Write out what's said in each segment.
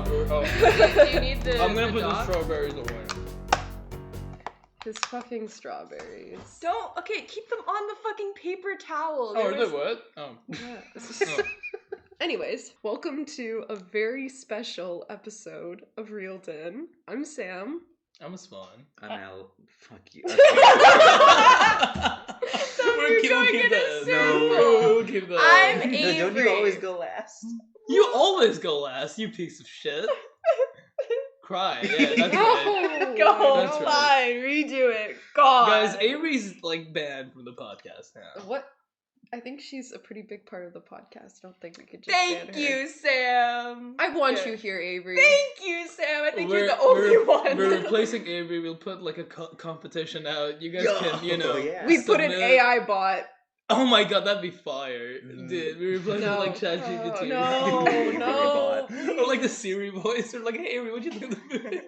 strawberry. Oh. Do you need the I'm gonna put the dog? strawberries away. His fucking strawberries. Okay, keep them on the fucking paper towel. Oh, is it what? Oh. Yeah. Oh. Anyways, welcome to a very special episode of Reeled In. I'm Sam. I'm a spawn. I'm Al. Fuck you. So We'll you're keep going in a that. circle. We'll keep that. I'm No, Avery. don't you always go last? You always go last, you piece of shit. Cry, yeah, that's right. Go, That's right. fine, redo it. God. Guys, Avery's like banned from the podcast now. What? I think she's a pretty big part of the podcast. I don't think we could just ban Thank her. you, Sam. I want Yeah. you here, Avery. Thank you, Sam. I think you're the only one. We're replacing Avery. We'll put like a competition out. You guys can, you know. Yeah. We put an submit- AI bot. Oh my god, that'd be fire. Mm. Dude, we replace it No. with like ChatGPT. No, Or like the Siri voice, or like, hey Avery, what'd you think of the movie?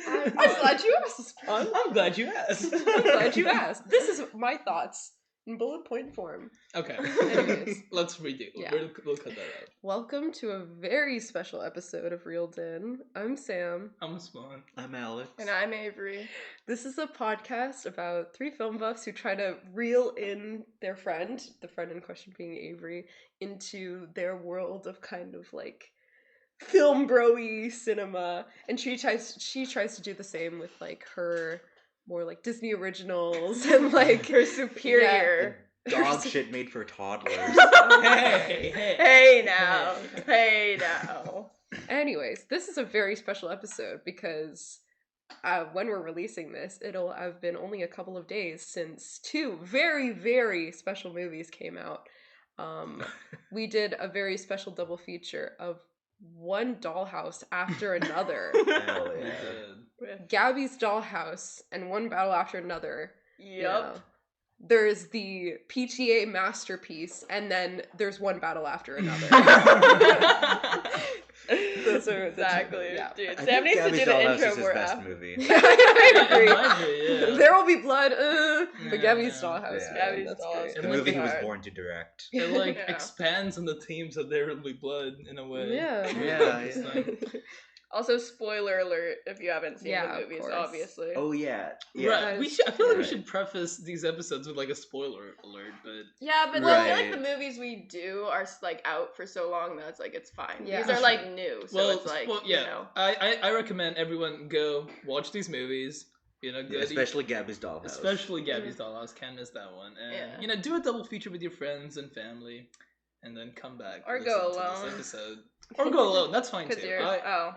I'm glad you asked this one. I'm glad you asked. I'm glad you asked. This is my thoughts in bullet point form. Okay. Anyways. Let's redo. Yeah. We'll cut that out. Welcome to a very special episode of Reeled In. I'm Sam. I'm a spawn. I'm Alex. And I'm Avery. This is a podcast about three film buffs who try to reel in their friend, the friend in question being Avery, into their world of kind of like film bro-y cinema. And she tries to do the same with like her more like Disney originals and like Her superior. Dog shit made for toddlers. Hey, hey. Hey now. Hey now. Anyways, this is a very special episode because when we're releasing this, it'll have been only a couple of days since two very, very special movies came out. We did a very special double feature of One Dollhouse After Another. Hell We yeah. did. Gabby's Dollhouse and One Battle After Another. Yep. You know. There's the PTA masterpiece, and then there's One Battle After Another. Those are Exactly. Yeah. Dude, I Sam think needs to Gabby's do the Dollhouse intro is his more best after. movie. I agree. It might be, yeah. There will be blood, but Yeah. Gabby's Dollhouse. Yeah. man, Gabby's that's Dollhouse. great. The And movie he like- was born to direct. It like Yeah. expands on the themes of There Will Be Blood in a way. Yeah. Yeah, It's yeah. like- Also, spoiler alert if you haven't seen Yeah, the of movies, course. obviously. Oh yeah. Yeah. Right. I feel like we Right. should preface these episodes with like a spoiler alert, but Yeah, but I feel like Right. the movies we do are like out for so long that it's like it's fine. Yeah. These are like new, so it's like yeah. you know. I recommend everyone go watch these movies. You know, Yeah, go especially Gabby's Dollhouse. especially Gabby's Dollhouse. Can't miss that one. And Yeah. you know, do a double feature with your friends and family, and then come back Or listen go to alone. this episode. Or go alone. That's fine Because too. you're oh,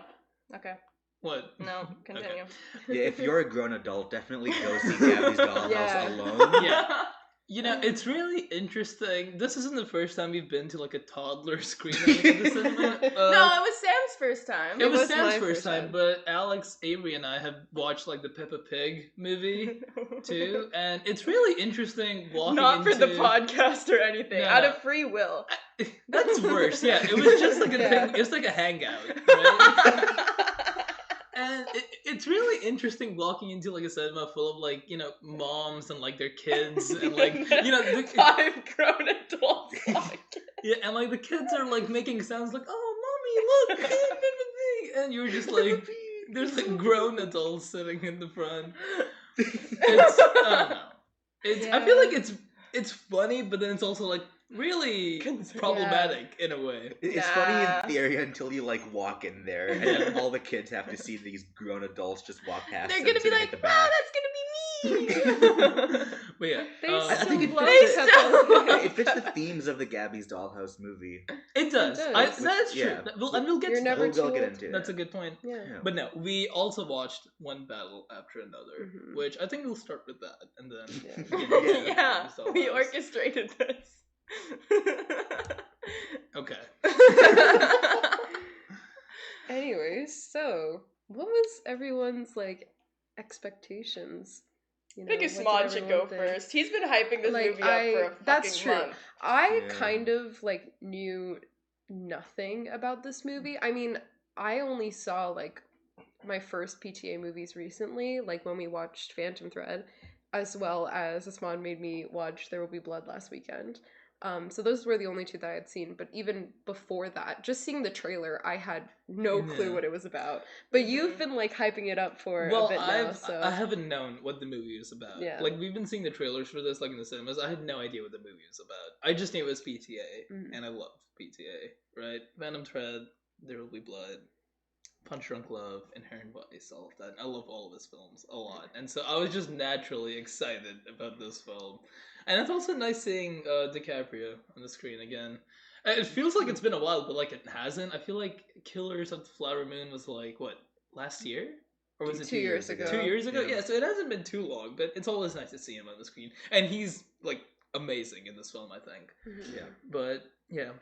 okay. What? No, continue. Yeah, if you're a grown adult, definitely go see Gabby's Dollhouse Yeah. alone. Yeah. You know, it's really interesting. This isn't the first time we've been to like a toddler screening at the cinema. No, it was Sam's first time. It was was Sam's my first first time, time. but Alex, Avery, and I have watched like the Peppa Pig movie too, and it's really interesting walking Not for into... the podcast or anything. No, Out no. of free will. That's worse. Yeah, it was just like a Yeah. thing. It's like a hangout, right? And it's really interesting walking into like a cinema full of like, you know, moms and like their kids and like, you know, the, 5 grown adults. yeah, and like the kids are like making sounds like, oh, mommy, look, and you're just like, there's like grown adults sitting in the front. It's, I don't know. I feel like it's funny, but then it's also like really problematic in a way. It's Nah. funny in theory until you like walk in there and then all the kids have to see these grown adults just walk past. They're them gonna be sitting like, at the wow, back. that's gonna be me. But yeah, They I think it love fits Peppa the- Pig. It fits the themes of the Gabby's Dollhouse movie. it does. It does. That's true. Yeah. We'll get You're to never that. too We'll get old. into it. That's a good point. Yeah. Yeah. But no, we also watched One Battle After Another, Mhm. which I think we'll start with that, and then Yeah. get into Yeah, Gabby's we Dollhouse. orchestrated this. Okay. Anyways, so what was everyone's like expectations? You I think what did Ismad should go everyone think? first. He's been hyping this Like, movie up for a fucking that's true. month. I Yeah. kind of like knew nothing about this movie. I mean, I only saw like my first PTA movies recently, like when we watched Phantom Thread, as well as Ismad made me watch There Will Be Blood last weekend. So those were the only two that I had seen. But even before that, just seeing the trailer, I had no clue Yeah. what it was about. But you've been like hyping it up for Well, a bit now, so I haven't known what the movie is about. Yeah. Like we've been seeing the trailers for this, like in the cinemas. I had no idea what the movie was about. I just knew it was PTA, and I love PTA. Right? Venom Thread, There Will Be Blood, Punch Drunk Love, Inherent Vice, all of that. I love all of his films a lot, and so I was just naturally excited about this film. And it's also nice seeing DiCaprio on the screen again. It feels like it's been a while, but like it hasn't. I feel like Killers of the Flower Moon was like what, last year? Or was it 2 years ago. 2 years ago? Yeah. Yeah, so it hasn't been too long, but it's always nice to see him on the screen. And he's like amazing in this film, I think. Yeah. But yeah,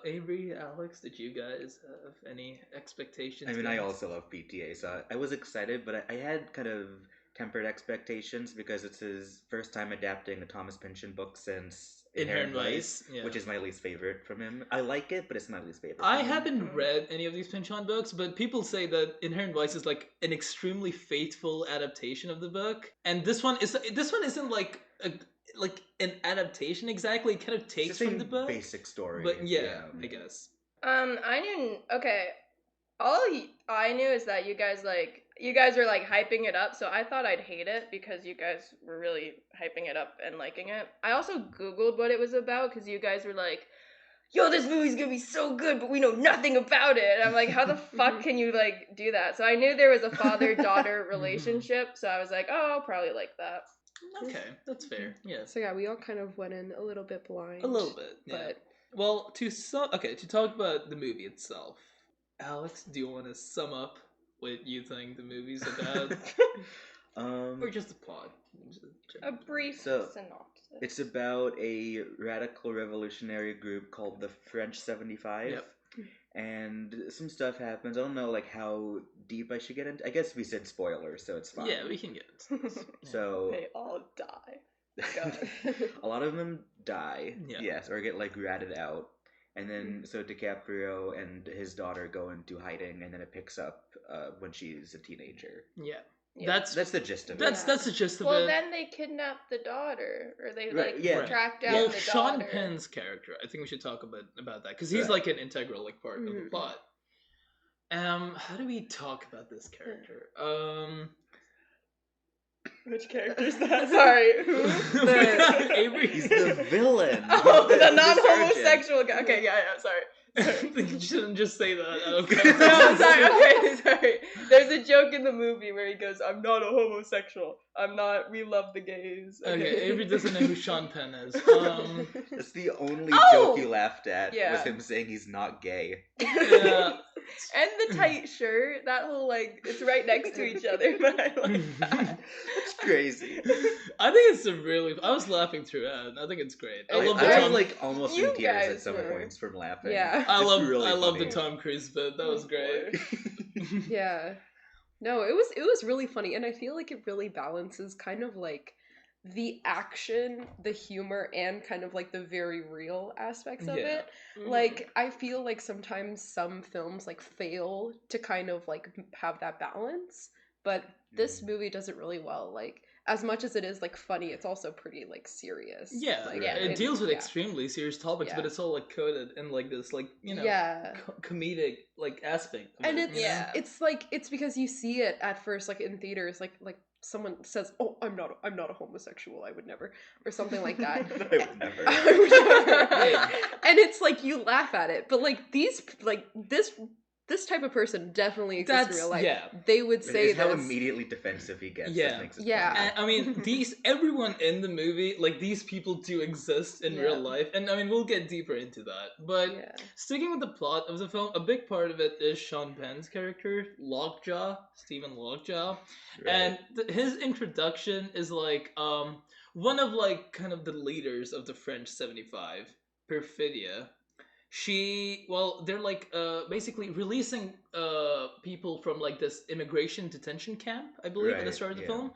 Avery, Alex, did you guys have any expectations? I mean, I going? also love PTA, so I was excited, but I had kind of tempered expectations because it's his first time adapting a Thomas Pynchon book since Inherent Vice, yeah. which is my least favorite from him. I like it, but it's my least favorite. I from him. haven't read any of these Pynchon books, but people say that Inherent Vice is like an extremely faithful adaptation of the book, and this one isn't like an adaptation exactly. It kind of It's takes the from the same book, basic story. but yeah, I guess. I knew. Okay, I knew is that you guys were like hyping it up, so I thought I'd hate it because you guys were really hyping it up and liking it. I also Googled what it was about because you guys were like, yo, this movie's gonna be so good, but we know nothing about it. And I'm like, how the fuck can you like do that? So I knew there was a father-daughter relationship, so I was like, oh, I'll probably like that. Okay, that's fair. Yes, So yeah, we all kind of went in a little bit blind. a little bit. Yeah. But Well, to talk about the movie itself, Alex, do you want to sum up what you think the movie's about, or just the plot? A brief So, synopsis. It's about a radical revolutionary group called the French 75. Yep. And some stuff happens. I don't know like how deep I should get into. I guess we said spoilers, so it's fine. Yeah, we can get it. So They all die. a lot of them die. Yeah. Yes, or get like ratted out. And then so DiCaprio and his daughter go into hiding, and then it picks up when she's a teenager. Yeah. Yeah. That's That's the gist of that's it. that's the gist of Well, it. then they kidnap the daughter, or they Right, like yeah. track down Well, the Sean daughter. Penn's character, I think we should talk about that because he's Right. like an integral like part of the Mhm. plot. How do we talk about this character? Which character is that? Sorry. Who? Avery. He's the villain. Oh, He's the sergeant. non-homosexual guy. Okay, yeah, sorry. You shouldn't just say that. Okay. No, sorry. Okay, sorry. There's a joke in the movie where he goes, "I'm not a homosexual. I'm not. We love the gays." Okay, Avery doesn't know who Sean Penn is. That's the only Oh! joke you laughed at Yeah. was him saying he's not gay. Yeah. And the tight shirt, that whole like, it's right next to each other. But I like that. It's crazy. I think it's I was laughing throughout. I think it's great. I love the I was Tom. like almost You in tears at guys some were. points from laughing. Yeah. I It's love really I love the funny. Tom Cruise bit. That was great. yeah. No, it was really funny, and I feel like it really balances kind of like the action, the humor, and kind of like the very real aspects of Yeah. it. Like I feel like sometimes some films like fail to kind of like have that balance, but this movie does it really well. Like as much as it is like funny, it's also pretty like serious. Yeah, like, Yeah. it deals with yeah. extremely serious topics, but Yeah. it's all like coded in like this, like Yeah. comedic like aspect. Of And it, it's you know? Yeah. it's like it's because you see it at first like in theaters like someone says, "Oh, I'm not a homosexual. I would never," or something like that. I would never. I would never. And it's like you laugh at it, but like this type of person definitely exists in real life. yeah. They would say It's how this. immediately defensive he gets. Yeah. That makes it Yeah. funny. And, I mean, everyone in the movie, like these people do exist in real Yeah. life, and I mean we'll get deeper into that. But Yeah. sticking with the plot of the film, a big part of it is Sean Penn's character, Lockjaw, Stephen Lockjaw. Right. And his introduction is like one of like kind of the leaders of the French 75, Perfidia. They're like basically releasing people from like this immigration detention camp, I believe, at the Right, start of the yeah. film.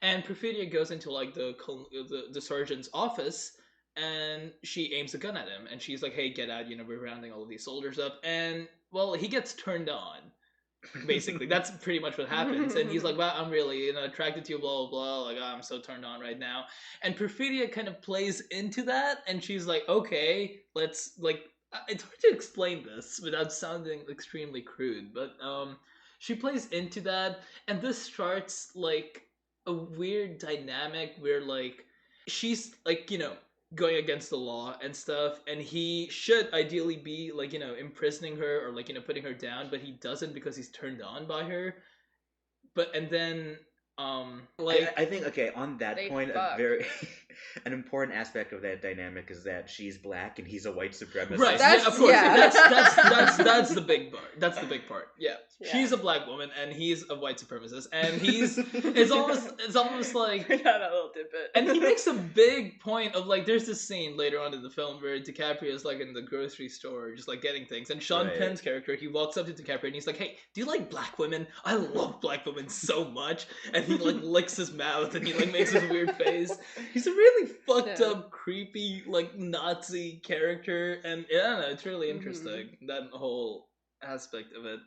And Perfidia goes into like the sergeant's office, and she aims a gun at him, and she's like, "Hey, get out! You know, we're rounding all of these soldiers up." And well, he gets turned on Basically, that's pretty much what happens. And he's like, wow, I'm really, attracted to you, blah, blah, blah. Like, I'm so turned on right now. And Perfidia kind of plays into that. And she's like, okay, let's, like, it's hard to explain this without sounding extremely crude. But she plays into that. And this starts, like, a weird dynamic where, like, she's, like, going against the law and stuff, and he should ideally be, like, imprisoning her or, like, putting her down, but he doesn't because he's turned on by her. But and then like, I think, okay, on that They point, fuck. an important aspect of that dynamic is that she's black and he's a white supremacist. right, That's- yeah, of course, yeah. that's the big part. That's the big part. Yeah. Yeah. She's a black woman and he's a white supremacist, and it's almost like, Bring out that little tidbit. and he makes a big point of, like, there's this scene later on in the film where DiCaprio's, like, in the grocery store just, like, getting things, and Sean Right. Penn's character, he walks up to DiCaprio and he's like, hey, do you like black women? I love black women so much. And he, like, licks his mouth and he, like, makes this weird face. He's a really fucked Yeah. up, creepy, like, Nazi character, and I don't know, it's really interesting, that whole aspect of it.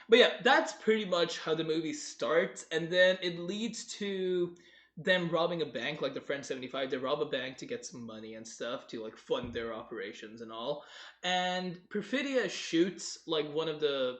But yeah, that's pretty much how the movie starts, and then it leads to them robbing a bank, like the French 75. They rob a bank to get some money and stuff to, like, fund their operations and all. And Perfidia shoots, like, one of the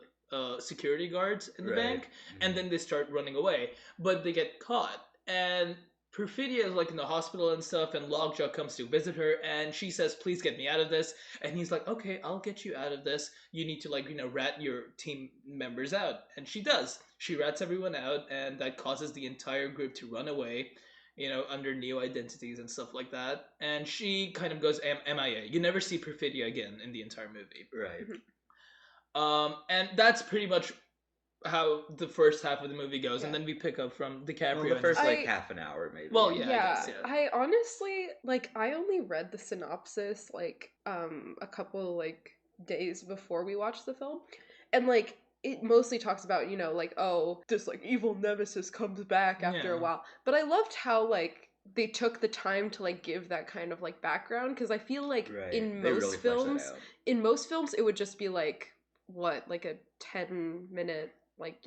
security guards in the Right. bank, and then they start running away, but they get caught. And Perfidia is, like, in the hospital and stuff, and Lockjaw comes to visit her, and she says, please get me out of this. And he's like, okay, I'll get you out of this. You need to, like, rat your team members out. And she does. She rats everyone out, and that causes the entire group to run away, under new identities and stuff like that. And she kind of goes MIA. You never see Perfidia again in the entire movie. Right. And that's pretty much how the first half of the movie goes, Yeah. and then we pick up from DiCaprio. Well, the and first, his- like, half an hour, maybe. Well, yeah. Yeah, guess, yeah. I honestly, like, I only read the synopsis, like, a couple, like, days before we watched the film, and, like, it mostly talks about, like, oh, this, like, evil nemesis comes back after Yeah. a while, but I loved how, like, they took the time to, like, give that kind of, like, background, because I feel like Right. in They most really flesh that films, it would just be, like, what, like, a 10-minute, like,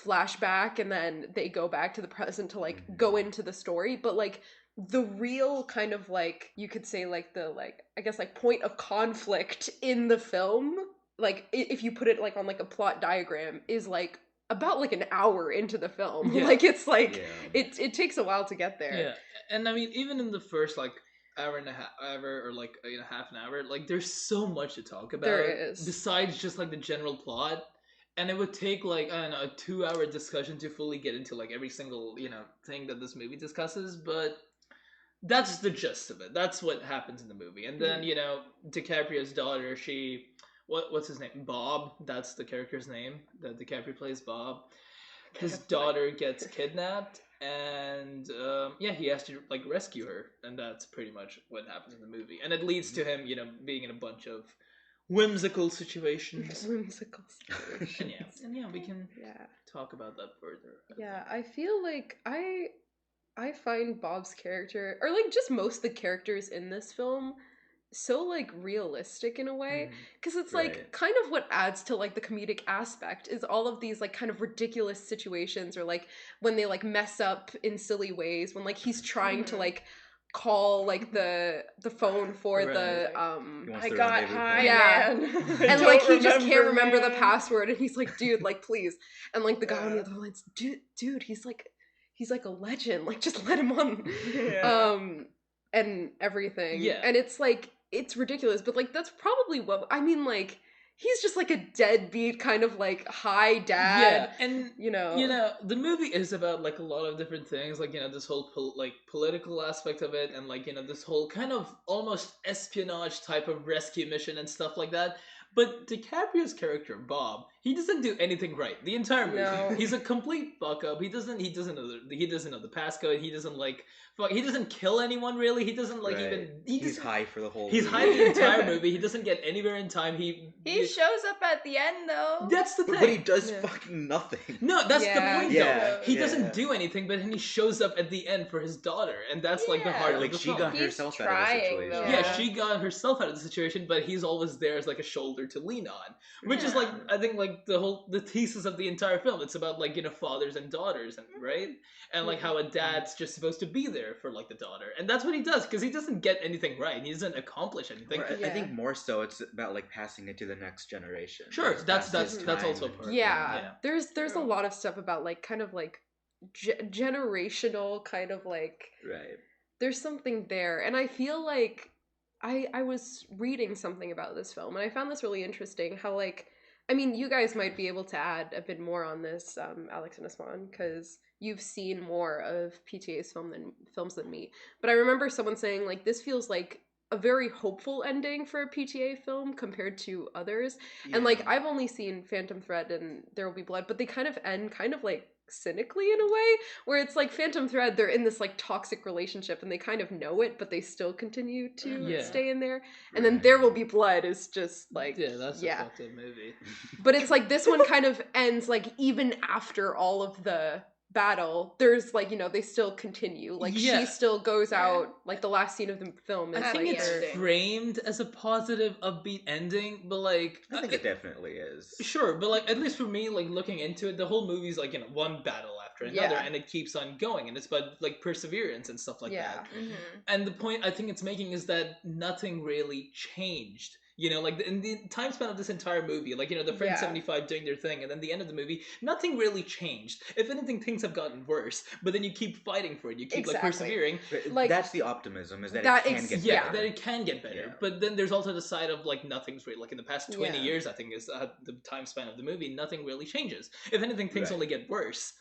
flashback, and then they go back to the present to, like, go into the story, but, like, the real kind of, like, you could say, like, the, like, I guess, like, point of conflict in the film, like, if you put it, like, on, like, a plot diagram, is, like, about, like, an hour into the film. Yeah. Like, it's, like, Yeah. it takes a while to get there. Yeah, and I mean, even in the first, like, hour and a half, or, like, half an hour, like, there's so much to talk about. There is. Besides just, like, the general plot. And it would take, like, I don't know, a 2-hour discussion to fully get into, like, every single, thing that this movie discusses, but that's the gist of it. That's what happens in the movie. And then, DiCaprio's daughter, what's his name? Bob. That's the character's name that DiCaprio plays, Bob. His daughter gets kidnapped, and he has to, like, rescue her, and that's pretty much what happens in the movie. And it leads to him, being in a bunch of whimsical situations. Whimsical And situations. we can Yeah. talk about that further. Yeah, I feel like I find Bob's character, or, like, just most of the characters in this film, so, like, realistic in a way, because it's like Right. kind of what adds to, like, the comedic aspect is all of these, like, kind of ridiculous situations, or, like, when they, like, mess up in silly ways, when, like, he's trying to, like, call, like, the phone for Right. the He wants I the got rendezvous high, point. Yeah. man. and, like, he just can't remember the password, and he's like, dude, like, please. And, like, the guy on the other line's, dude, he's like a legend, like, just let him on. Yeah. And everything. Yeah. And it's, like, it's ridiculous, but, like, that's probably what, I mean, like, he's just, like, a deadbeat kind of, like, high dad. Yeah, and the movie is about, like, a lot of different things, like, this whole political aspect of it, and, like, this whole kind of almost espionage type of rescue mission and stuff like that. But DiCaprio's character, Bob, he doesn't do anything right the entire movie. No. He's a complete fuck up. He doesn't know the passcode. He doesn't, like, he doesn't kill anyone really. He doesn't, like, Right. even He's high for the whole He's movie. high the entire movie. He doesn't get anywhere in time. He shows up at the end, though. That's the thing. But he does Yeah. fucking nothing. No, that's Yeah. the point, Yeah, though. He yeah. doesn't do anything, but then he shows up at the end for his daughter, and that's, like, the Yeah. heart Like, of the she film. got He's herself out of the trying, situation. though. Yeah, she got herself out of the situation, but he's always there as, like, a shoulder shoulder to lean on, which is like, I think, like the thesis of the entire film. It's about like, you know, fathers and daughters, and right, and like how a dad's just supposed to be there for like the daughter, and that's what he does, because he doesn't get anything right, he doesn't accomplish anything. I think more so it's about like passing it to the next generation. Sure, Just that's pass his also a time part. and- Yeah. There's a lot of stuff about like kind of like generational kind of like Right. there's something there, and I feel like I was reading something about this film, and I found this really interesting. How like, I mean, you guys might be able to add a bit more on this, Alex and Aswan, because you've seen more of PTA's films than me. But I remember someone saying like this feels like a very hopeful ending for a PTA film compared to others. And like I've only seen Phantom Thread and There Will Be Blood, but they kind of end kind of like cynically in a way, where it's like Phantom Thread, they're in this like toxic relationship and they kind of know it, but they still continue to stay in there. And then There Will Be Blood is just like that's a fucked up movie. But it's like this one kind of ends like even after all of the battle, there's like, you know, they still continue, like she still goes out, like the last scene of the film is I think like it's framed as a positive upbeat ending, but like I think it definitely is. Sure, but like at least for me, like looking into it, the whole movie's like, you know, one battle after another, and it keeps on going, and it's about like perseverance and stuff like that. And the point I think it's making is that nothing really changed. You know, like in the time span of this entire movie, like, you know, the Friends 75 doing their thing, and then the end of the movie, nothing really changed. If anything, things have gotten worse, but then you keep fighting for it. You keep like persevering. Like that's the optimism, is that it can get better. Yeah, that it can get better. But then there's also the side of like nothing's really, like in the past 20 years, I think is the time span of the movie, nothing really changes. If anything, things only get worse.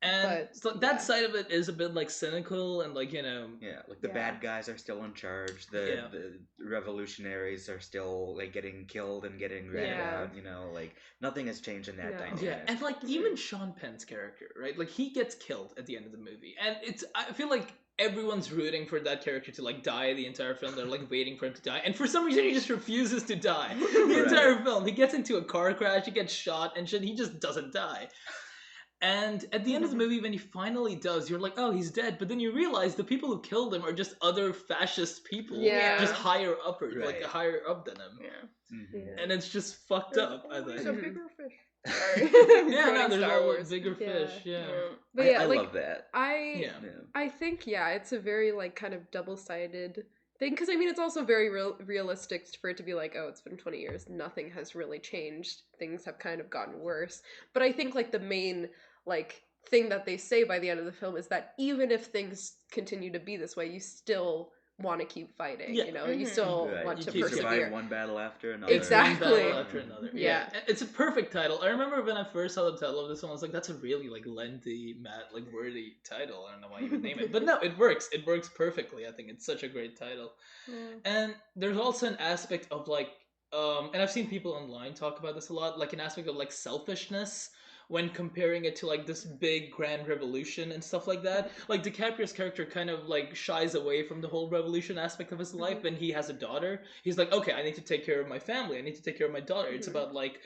And so that side of it is a bit like cynical and like, you know, like the bad guys are still in charge, the revolutionaries are still like getting killed and getting ratted out, you know, like nothing has changed in that dynamic. And like even Sean Penn's character, right, like he gets killed at the end of the movie, and I feel like everyone's rooting for that character to like die the entire film. They're like waiting for him to die, and for some reason he just refuses to die the entire film. He gets into a car crash, he gets shot and shit, he just doesn't die. And at the end of the movie, when he finally does, you're like, oh, he's dead. But then you realize the people who killed him are just other fascist people. Just higher uppers, like higher up than him. And it's just fucked up, I think. There's a bigger fish. Sorry. There's a bigger fish, But I love that. I think, it's a very, like, kind of double-sided thing. Because, I mean, it's also very realistic for it to be like, oh, it's been 20 years. Nothing has really changed. Things have kind of gotten worse. But I think, like, the main like thing that they say by the end of the film is that even if things continue to be this way, you still want to keep fighting. You know, you still want to persevere. Survive one battle after another. Exactly. One battle after another. It's a perfect title. I remember when I first saw the title of this one, I was like, that's a really like lengthy, like wordy title. I don't know why you would name it, but no, it works. It works perfectly. I think it's such a great title. And there's also an aspect of like, and I've seen people online talk about this a lot, like an aspect of like selfishness when comparing it to like this big grand revolution and stuff like that. Like DiCaprio's character kind of like shies away from the whole revolution aspect of his life. When he has a daughter, he's like, okay, I need to take care of my family, I need to take care of my daughter. It's about like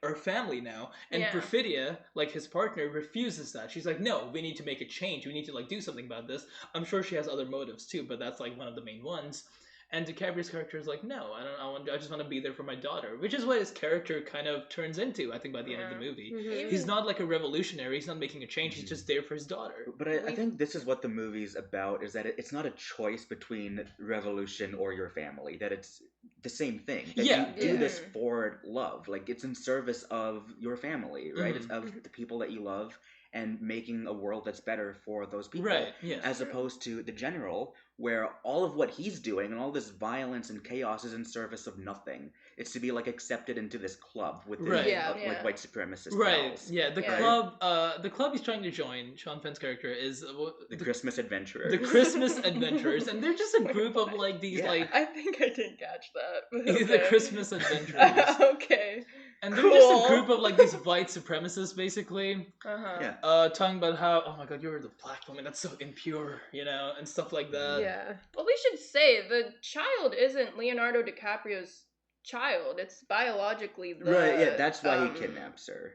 our family now. And Perfidia, like his partner, refuses that. She's like, no, we need to make a change, we need to like do something about this. I'm sure she has other motives too, but that's like one of the main ones. And DiCaprio's character is like, no, I just want to be there for my daughter, which is what his character kind of turns into, I think, by the end of the movie. He's not like a revolutionary, he's not making a change, he's just there for his daughter. But I think this is what the movie's about, is that it's not a choice between revolution or your family, that it's the same thing. That you do this for love, like it's in service of your family, right? It's of the people that you love, and making a world that's better for those people. As opposed to the general, where all of what he's doing and all this violence and chaos is in service of nothing. It's to be like accepted into this club with the like white supremacist pals. The club he's trying to join, Sean Penn's character, is the Christmas Adventurers. The Christmas Adventurers, and they're just a group of like these like I think I didn't catch that. The Christmas Adventurers. Okay. And they're just a group of like these white supremacists, basically. Talking about how, oh my god, you're the black woman, that's so impure, you know, and stuff like that. Well, we should say the child isn't Leonardo DiCaprio's child. It's biologically the that's why he kidnaps her.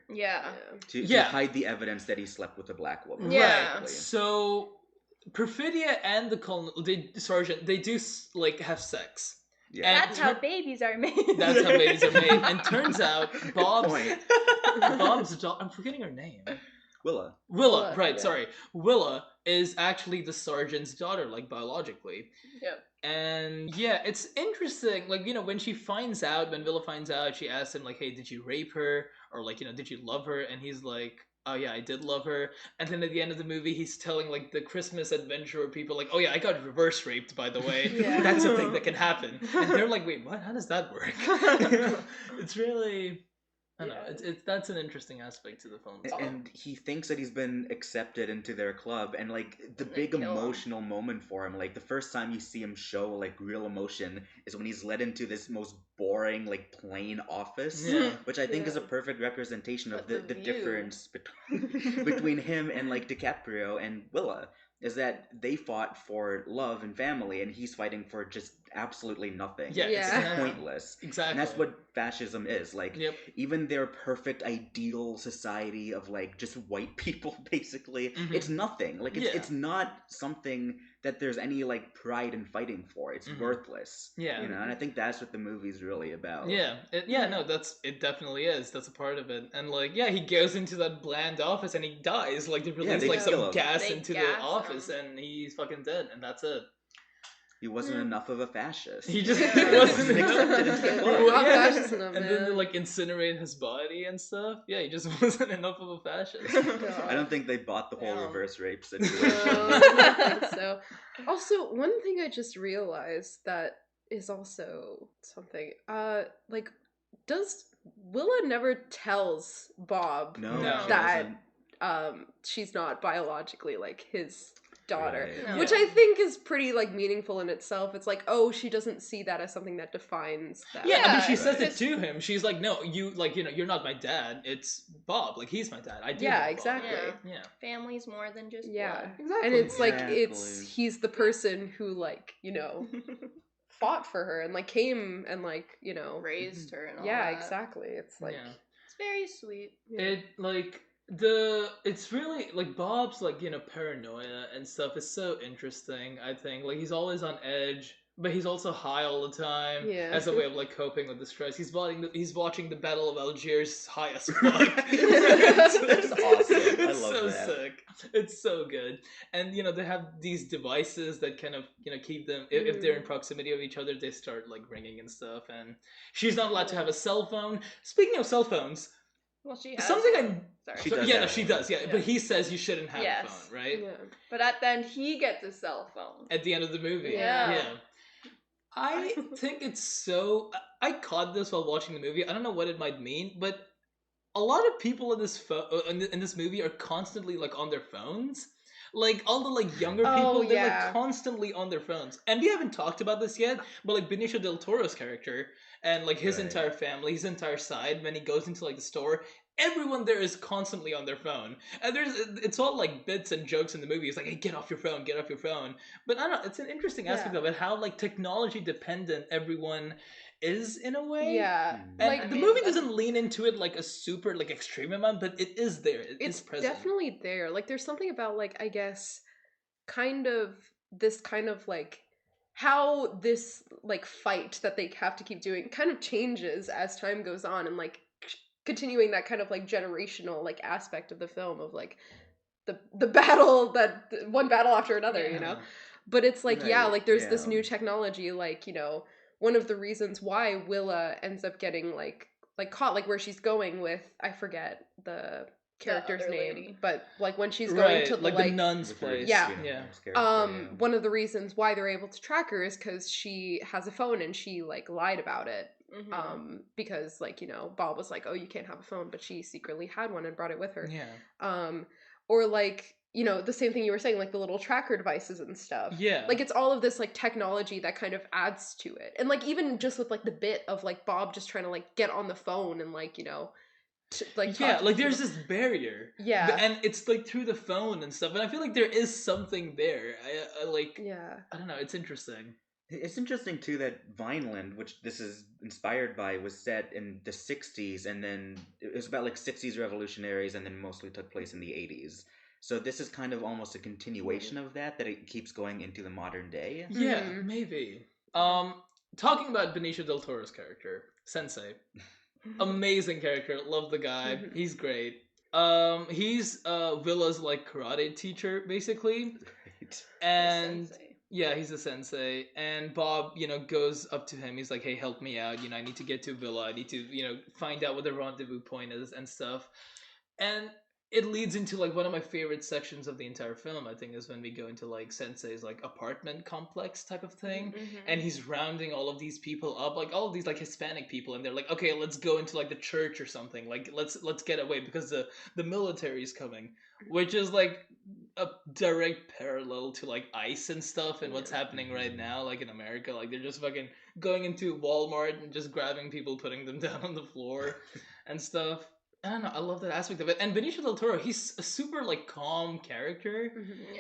To hide the evidence that he slept with a black woman. So Perfidia and the sergeant, they do like have sex. Yeah. That's how babies are made. That's how babies are made. And turns out Bob's point. daughter, I'm forgetting her name. Willa. Willa, right, yeah. sorry. Willa is actually the sergeant's daughter, like biologically. Yep. And yeah, it's interesting. Like, you know, when Willa finds out, she asks him, like, hey, did you rape her? Or, like, you know, did you love her? And he's like, oh yeah, I did love her. And then at the end of the movie, he's telling, like, the Christmas adventure people, like, oh yeah, I got reverse raped, by the way. Yeah. That's a thing that can happen. And they're like, wait, what? How does that work? It's really... I don't know. That's an interesting aspect to the film. And he thinks that he's been accepted into their club, and like the They big kill him. emotional moment for him, like the first time you see him show like real emotion is when he's led into this most boring, like plain office, Yeah. which I think is a Yeah. perfect representation of But the the view. difference between him and like DiCaprio and Willa. Is that they fought for love and family, and he's fighting for just absolutely nothing. Yeah, It's Yeah. pointless. Exactly. And that's what fascism is. Like, Yep. even their perfect ideal society of like just white people, basically, Mhm. it's nothing. Like, Yeah. it's not something that there's any like pride in fighting for. It's Mhm. worthless. Yeah. You know, and I think that's what the movie's really about. Yeah, no, it definitely is. That's a part of it. And like, yeah, he goes into that bland office and he dies. Like they release they like kill some him. gas They into the gas office him. and he's fucking dead, and that's it. He wasn't enough of a fascist. He just Yeah. wasn't accepted into the Yeah. club. Wow, Yeah. fascist enough, And then they man. like incinerate his body and stuff. Yeah, he just wasn't enough of a fascist. I don't think they bought the whole Yeah. reverse rape No, situation. I don't think so. Also, one thing I just realized that is also something. Like, does Willa never tells Bob No, No. she that doesn't. she's not biologically like his daughter, Right. No. which I think is pretty like meaningful in itself. It's like, oh, she doesn't see that as something that defines that. Yeah, I mean, Yeah, she says right. it to him. She's like, "No, you like, you know, you're not my dad. It's Bob. Like, he's my dad. I do." Yeah, love Bob." exactly. Yeah. Yeah. Family's more than just Yeah, blood. and it's like Exactly. he's the person who like fought for her and like came and like Raised her and all yeah, that. exactly. It's like Yeah. It's very sweet. It like it's really like Bob's like, you know, paranoia and stuff is so interesting. I think like he's always on edge, but he's also high all the time. Yeah. As a way of like coping with the stress. He's watching the Battle of Algiers high as fuck. That's awesome. I It's love so that. sick. It's so good. And you know, they have these devices that kind of, you know, keep them if they're in proximity of each other, they start like ringing and stuff. And she's not allowed to have a cell phone. Speaking of cell phones, Well, she has something one. I Sorry. She does yeah, no, have she one. does. Yeah, Yeah. but he says you shouldn't have a Yes. phone, right? yeah. But then he gets a cell phone. At the end of the movie. Yeah. I think it's so. I caught this while watching the movie. I don't know what it might mean, but a lot of people in this in this movie are constantly like on their phones. Like all the like younger Oh, people, they're yeah. like constantly on their phones. And we haven't talked about this yet, but like Benicio del Toro's character and like his Right. entire family, his entire side, when he goes into like the store, everyone there is constantly on their phone. And it's all like bits and jokes in the movie. It's like, hey, get off your phone, get off your phone. But I don't know, it's an interesting aspect Yeah. of it, how like technology dependent everyone is in a way. Yeah. And Like, the I movie mean, doesn't lean into it like a super like extreme amount, but it is there. It's It's present. definitely there. Like there's something about like I guess kind of this kind of like how this like fight that they have to keep doing kind of changes as time goes on and like continuing that kind of like generational like aspect of the film of like the battle that one battle after another, you know. But it's like yeah, Right, like there's this yeah. new technology like, you know, one of the reasons why Willa ends up getting like caught like where she's going with I forget the character's other name, lady. but like when she's going Right, to the like the nun's With her, place. Yeah. you know, Yeah. character, one of the reasons why they're able to track her is because she has a phone and she like lied about it Mhm. because like, you know, Bob was like, oh, you can't have a phone, but she secretly had one and brought it with her. Yeah. Or like, you know, the same thing you were saying, like the little tracker devices and stuff. Yeah. Like it's all of this like technology that kind of adds to it. And like even just with like the bit of like Bob just trying to like get on the phone and like, you know, like yeah, talk to like there's people. this barrier. Yeah. And it's like through the phone and stuff. And I feel like there is something there. I like Yeah. I don't know, it's interesting. It's interesting too that Vineland, which this is inspired by, was set in the 60s, and then it was about like 60s revolutionaries, and then mostly took place in the 80s. So this is kind of almost a continuation of that it keeps going into the modern day. Yeah, Mhm. maybe. talking about Benicio del Toro's character, Sensei, amazing character. Love the guy. He's great. He's Villa's like karate teacher basically, Right. and Sensei. yeah, he's a sensei. And Bob, goes up to him. He's like, "Hey, help me out. I need to get to Villa. I need to, find out what the rendezvous point is and stuff." And it leads into like one of my favorite sections of the entire film. I think is when we go into like Sensei's like apartment complex type of thing, and he's rounding all of these people up, like all of these like Hispanic people, and they're like, okay, let's go into like the church or something, like let's get away because the military is coming, which is like a direct parallel to like ICE and stuff and what's happening right now, like in America, like they're just fucking going into Walmart and just grabbing people, putting them down on the floor and stuff. I don't know. I love that aspect of it. And Benicio del Toro, he's a super like calm character,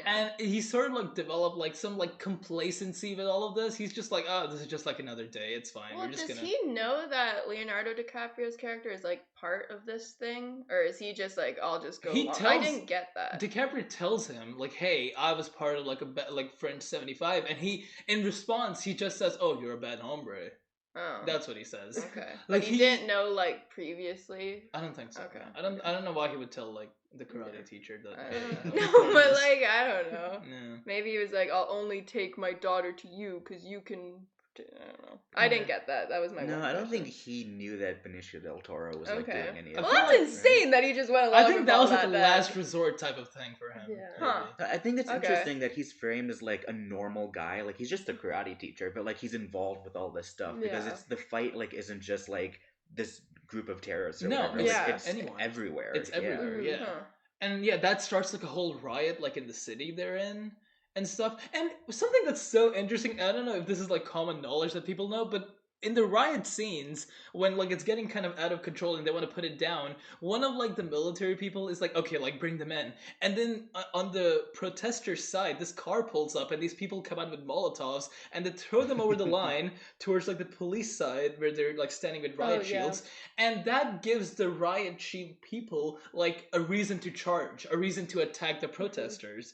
and he sort of like developed like some like complacency with all of this. He's just like, oh, this is just like another day. It's fine. Well, We're just does gonna. he know that Leonardo DiCaprio's character is like part of this thing, or is he just like, I'll just go along? I didn't get that. DiCaprio tells him like, hey, I was part of like like French 75, and he in response he just says, oh, you're a bad hombre. Oh. That's what he says. Okay. Like but he didn't know like previously. I don't think so. Okay. I don't know why he would tell like the karate teacher that. No, but like I don't know. Yeah. Maybe he was like, I'll only take my daughter to you because you can. I don't know. I didn't get that. That was my. No, one I don't question. think he knew that Benicio del Toro was like doing any of Well, that. that's insane that he just went along. I think with that all was like a then. last resort type of thing for him. Yeah. Huh. I think it's Okay. interesting that he's framed as like a normal guy, like he's just a karate teacher, but like he's involved with all this stuff because it's the fight like isn't just like this group of terrorists or whatever. Like, it's anyone. everywhere. It's everywhere, yeah. Huh. And yeah, that starts like a whole riot like in the city they're in and stuff. And something that's so interesting, I don't know if this is like common knowledge that people know, but in the riot scenes, when like it's getting kind of out of control and they want to put it down, one of like the military people is like, okay, like bring them in. And then on the protesters' side, this car pulls up and these people come out with Molotovs and they throw them over the line towards like the police side where they're like standing with riot shields. And that gives the riot shield people like a reason to charge, a reason to attack the protesters.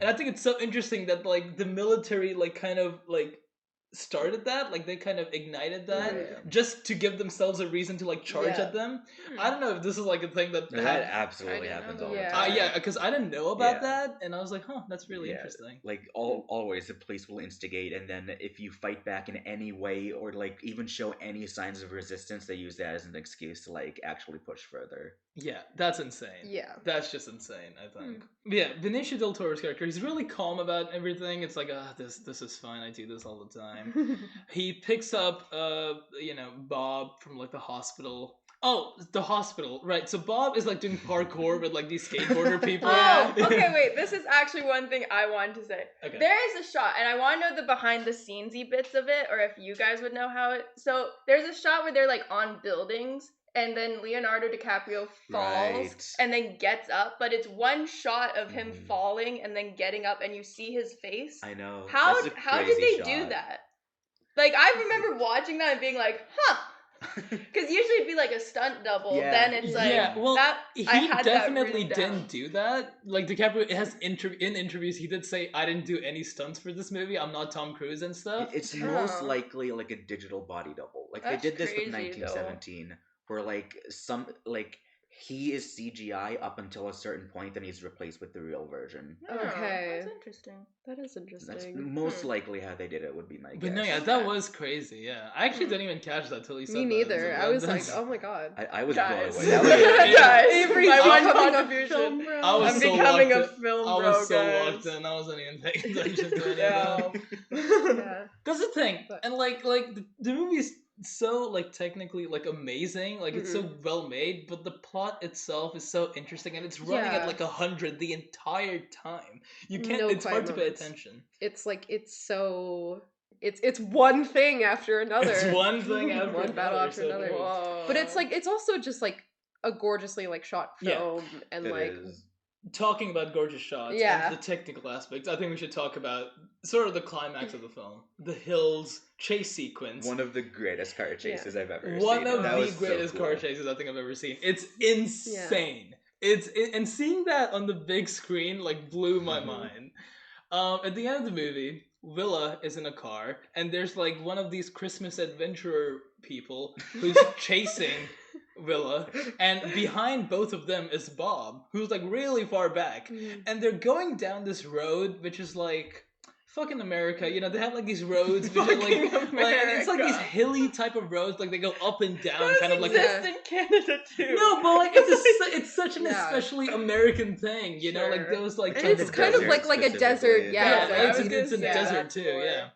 And I think it's so interesting that like the military like kind of like started that, like they kind of ignited that just to give themselves a reason to like charge at them. I don't know if this is like a thing that absolutely happens all the Yeah. time. yeah, because I didn't know about that, and I was like, huh, that's really interesting. Like always the police will instigate, and then if you fight back in any way or like even show any signs of resistance, they use that as an excuse to like actually push further. Yeah, that's insane. Yeah. That's just insane, I think. Yeah, Benicio del Toro's character, he's really calm about everything. It's like, this is fine, I do this all the time. He picks up, Bob from, like, the hospital. Oh, the hospital, right. So Bob is, like, doing parkour with, like, these skateboarder people. Oh, okay, wait. This is actually one thing I wanted to say. Okay. There is a shot, and I want to know the behind-the-scenes-y bits of it, or if you guys would know how it... So, there's a shot where they're, like, on buildings, and then Leonardo DiCaprio falls and then gets up, but it's one shot of him falling and then getting up, and you see his face. I know. How did they shot. do that? Like, I remember watching that and being like, huh. Because usually it'd be like a stunt double. Then it's like, he that definitely written didn't down. do that. Like DiCaprio has in interviews, he did say, "I didn't do any stunts for this movie. I'm not Tom Cruise and stuff." It's most likely like a digital body double. Like That's they did this with crazy, 1917, where like he is CGI up until a certain point, then he's replaced with the real version. Okay. That's interesting. That is interesting. That's most likely how they did it. Would be my guess. But no, yeah, that was crazy. Yeah, I actually didn't even catch that till he said Me that. neither. I was like, oh my god. I was Guys. blown away. That was Guys, Avery's my one becoming a contribution. film bro. I was I'm so becoming locked a in. film I bro, was so guys. locked in. I wasn't even paying attention to any Yeah. of that. Yeah. That's the thing, But- and like the movie's so like technically like amazing, like it's so well made, but the plot itself is so interesting, and it's running at like 100 the entire time. You can't. No it's hard to quiet pay moments. attention. It's like it's one thing after another. It's one thing after one battle another, after so another. true. Whoa. But it's like it's also just like a gorgeously like shot Yeah. film and It like is. Talking about gorgeous shots Yeah. and the technical aspects, I think we should talk about sort of the climax of the film, the hills chase sequence. One of the greatest car chases I've ever seen. One of That the was so greatest cool. car chases I think I've ever seen. It's insane. And seeing that on the big screen like blew my mind. At the end of the movie, Willa is in a car, and there's like one of these Christmas adventurer people who's chasing Willa, and behind both of them is Bob, who's like really far back, and they're going down this road, which is like fucking America. You know, they have like these roads, which are like it's like these hilly type of roads, like they go up and down, kind of like in Canada too. No, but like it's such an especially American thing, you know, like those like. And it's kind of like a desert, it's a desert too, yeah.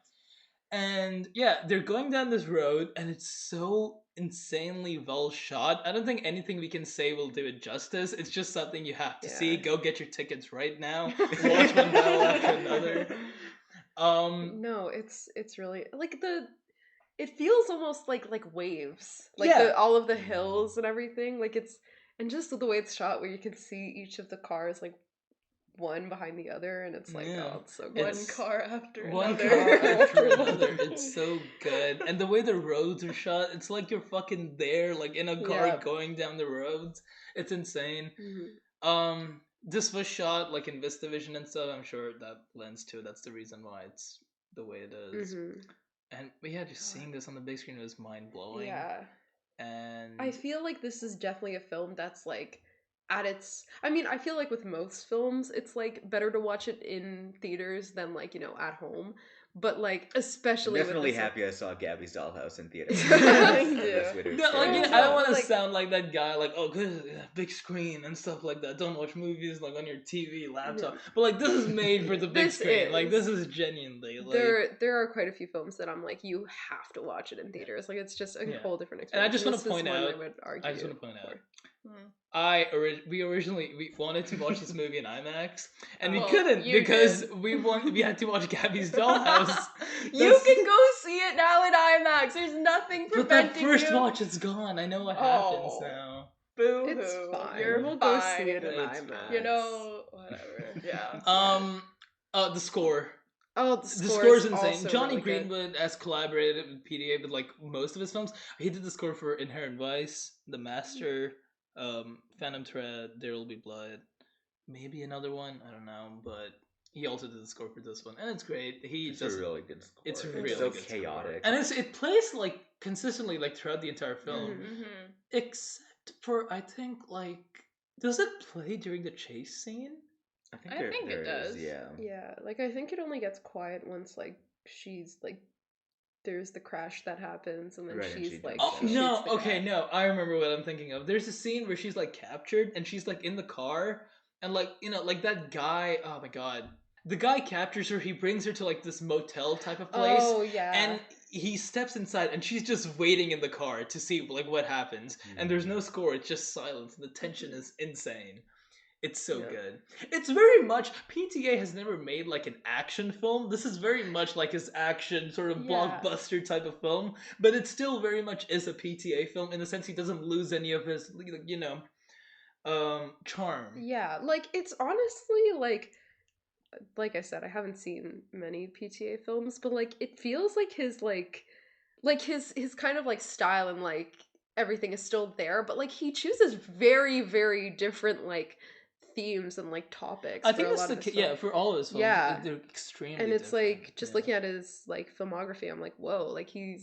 And yeah, they're going down this road, and it's so insanely well shot. I don't think anything we can say will do it justice. It's just something you have to see. Go get your tickets right now. Watch One Dollhouse After Another. No, it's really like it feels almost like waves, like all of the hills and everything, like it's, and just the way it's shot, where you can see each of the cars like one behind the other, and it's like it's so good. One car after another. It's so good, and the way the roads are shot, it's like you're fucking there, like in a car going down the roads. It's insane. This was shot like in VistaVision and stuff. I'm sure that lends to it. That's the reason why it's the way it is. And just seeing this on the big screen was mind blowing. Yeah. And I feel like this is definitely a film that's like at its, I mean, I feel like with most films, it's like better to watch it in theaters than like, you know, at home. But like, especially I'm definitely with happy I saw Gabby's Dollhouse in theaters. I don't want to sound like that guy, like, oh, good, big screen and stuff like that. Don't watch movies like on your TV, laptop. But like, this is made for the big screen. Like, this is genuinely like there are quite a few films that I'm like, you have to watch it in theaters. Like, it's just a whole different experience. And I just want to point out. We originally wanted to watch this movie in IMAX, and we couldn't because we had to watch Gabby's Dollhouse. You can go see it now in IMAX. There's nothing preventing you. But that first watch, it's gone. I know what happens now. Boo-hoo. It's fine. We'll go see it in IMAX. You know, whatever. Yeah. The score. Oh, the score is insane. Johnny really Greenwood has collaborated with PDA with like most of his films. He did the score for Inherent Vice, The Master, Phantom Thread, There Will Be Blood, maybe another one, I don't know, but he also did the score for this one, and it's great. It's a really good score. It's really so good chaotic, score. And it plays like consistently like throughout the entire film, except for I think like, does it play during the chase scene? I think it does. Yeah, like I think it only gets quiet once like she's like, there's the crash that happens, and then she's like, no, I remember what I'm thinking of. There's a scene where she's like captured, and she's like in the car, and like, you know, like that guy, oh my god, the guy captures her. He brings her to like this motel type of place. Oh yeah. And he steps inside, and she's just waiting in the car to see like what happens. And there's no score. It's just silence, and the tension is insane. It's so good. It's very much, PTA has never made like an action film. This is very much like his action sort of blockbuster type of film, but it still very much is a PTA film in the sense he doesn't lose any of his, you know, charm. Yeah, like it's honestly like I said, I haven't seen many PTA films, but like it feels like his his kind of like style and like everything is still there, but like he chooses very, very different like themes and like topics. I think that's for all of his films. Yeah, they're extremely. And it's like just looking at his like filmography, I'm like, whoa, like he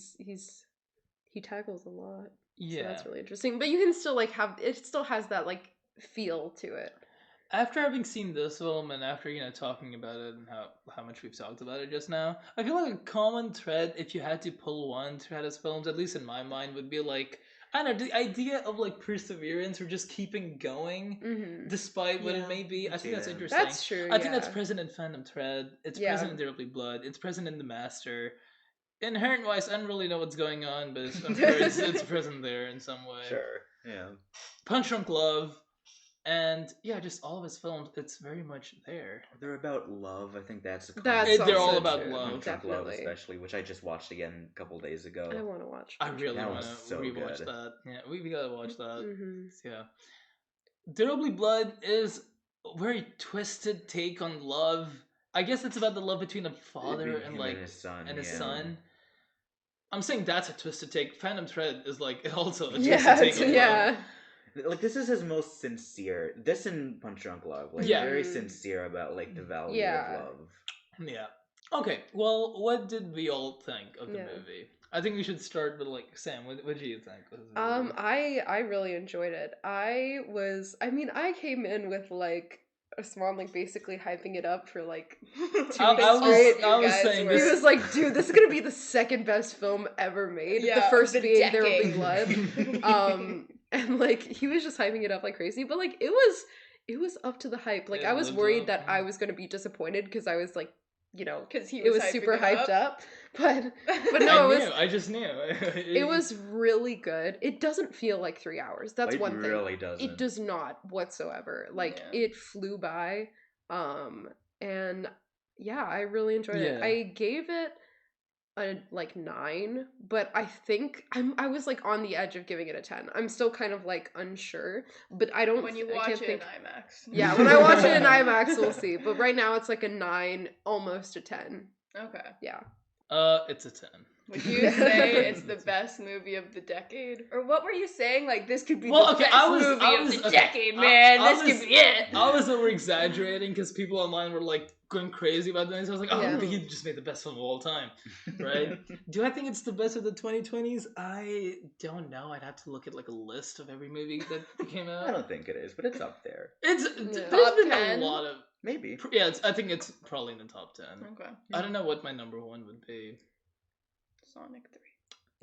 tackles a lot. Yeah, so that's really interesting. But you can still like have it. Still has that like feel to it. After having seen this film and after, you know, talking about it and how much we've talked about it just now, I feel like a common thread, if you had to pull one throughout his films, at least in my mind, would be like, I don't know, the idea of like perseverance or just keeping going despite what it may be. I think that's interesting. That's true. I think that's present in Phantom Thread. It's present in There Will Be Blood. It's present in The Master. Inherent Vice, I don't really know what's going on, but I'm sure it's present there in some way. Sure. Yeah. Punch Drunk Love. And yeah, just all of his films, it's very much there. They're about love. I think that's they're all about love. Love, especially, which I just watched again a couple days ago. I want to watch. I really want to rewatch that. Yeah, we gotta watch that. Yeah, There Will Be Blood is a very twisted take on love. I guess it's about the love between a father and like his son. I'm saying that's a twisted take. Phantom Thread is like also a twisted take on love. Like, this is his most sincere. This and Punch Drunk Love, like very sincere about like the value of love. Yeah. Okay, well, what did we all think of the Yeah. movie? I think we should start with like Sam. What do you think of the movie? I really enjoyed it. I came in with like Osman like basically hyping it up for like 2 I, weeks I straight. was I was guys saying were- He this. was like, dude, this is gonna be the second best film ever made. Yeah, the first the being There Will Be decade. Blood. And like he was just hyping it up like crazy, but like it was up to the hype. Like It I was lived worried up, that I yeah. was gonna be disappointed because I was like, Because he it was hyping super it hyped up. But I no, knew. I just knew. it was really good. It doesn't feel like 3 hours. That's It one thing. really doesn't. It does not whatsoever. Like Yeah. it flew by. And yeah, I really enjoyed it. Yeah. I gave it a like 9, but I think I was like on the edge of giving it a 10. I'm still kind of like unsure, but I don't When you I watch can't it think. in IMAX. Yeah, when I watch it in IMAX, we'll see. But right now it's like a 9, almost a 10. Okay. Yeah. It's a 10. Would you say it's the best movie of the decade? Or what were you saying? Like, this could be Well, the okay, best I was- movie I of was- the okay, decade, I- man. I This was- could be it. I was over exaggerating because people online were like going crazy about this. I was like, oh, Yeah. he just made the best film of all time, right? Do I think it's the best of the 2020s? I don't know. I'd have to look at like a list of every movie that came I out. don't think it is, but it's up there. It's Yeah. there's Top been 10? a lot of Maybe. yeah. I think it's probably in the top 10. Okay. I don't know what my number one would be. Sonic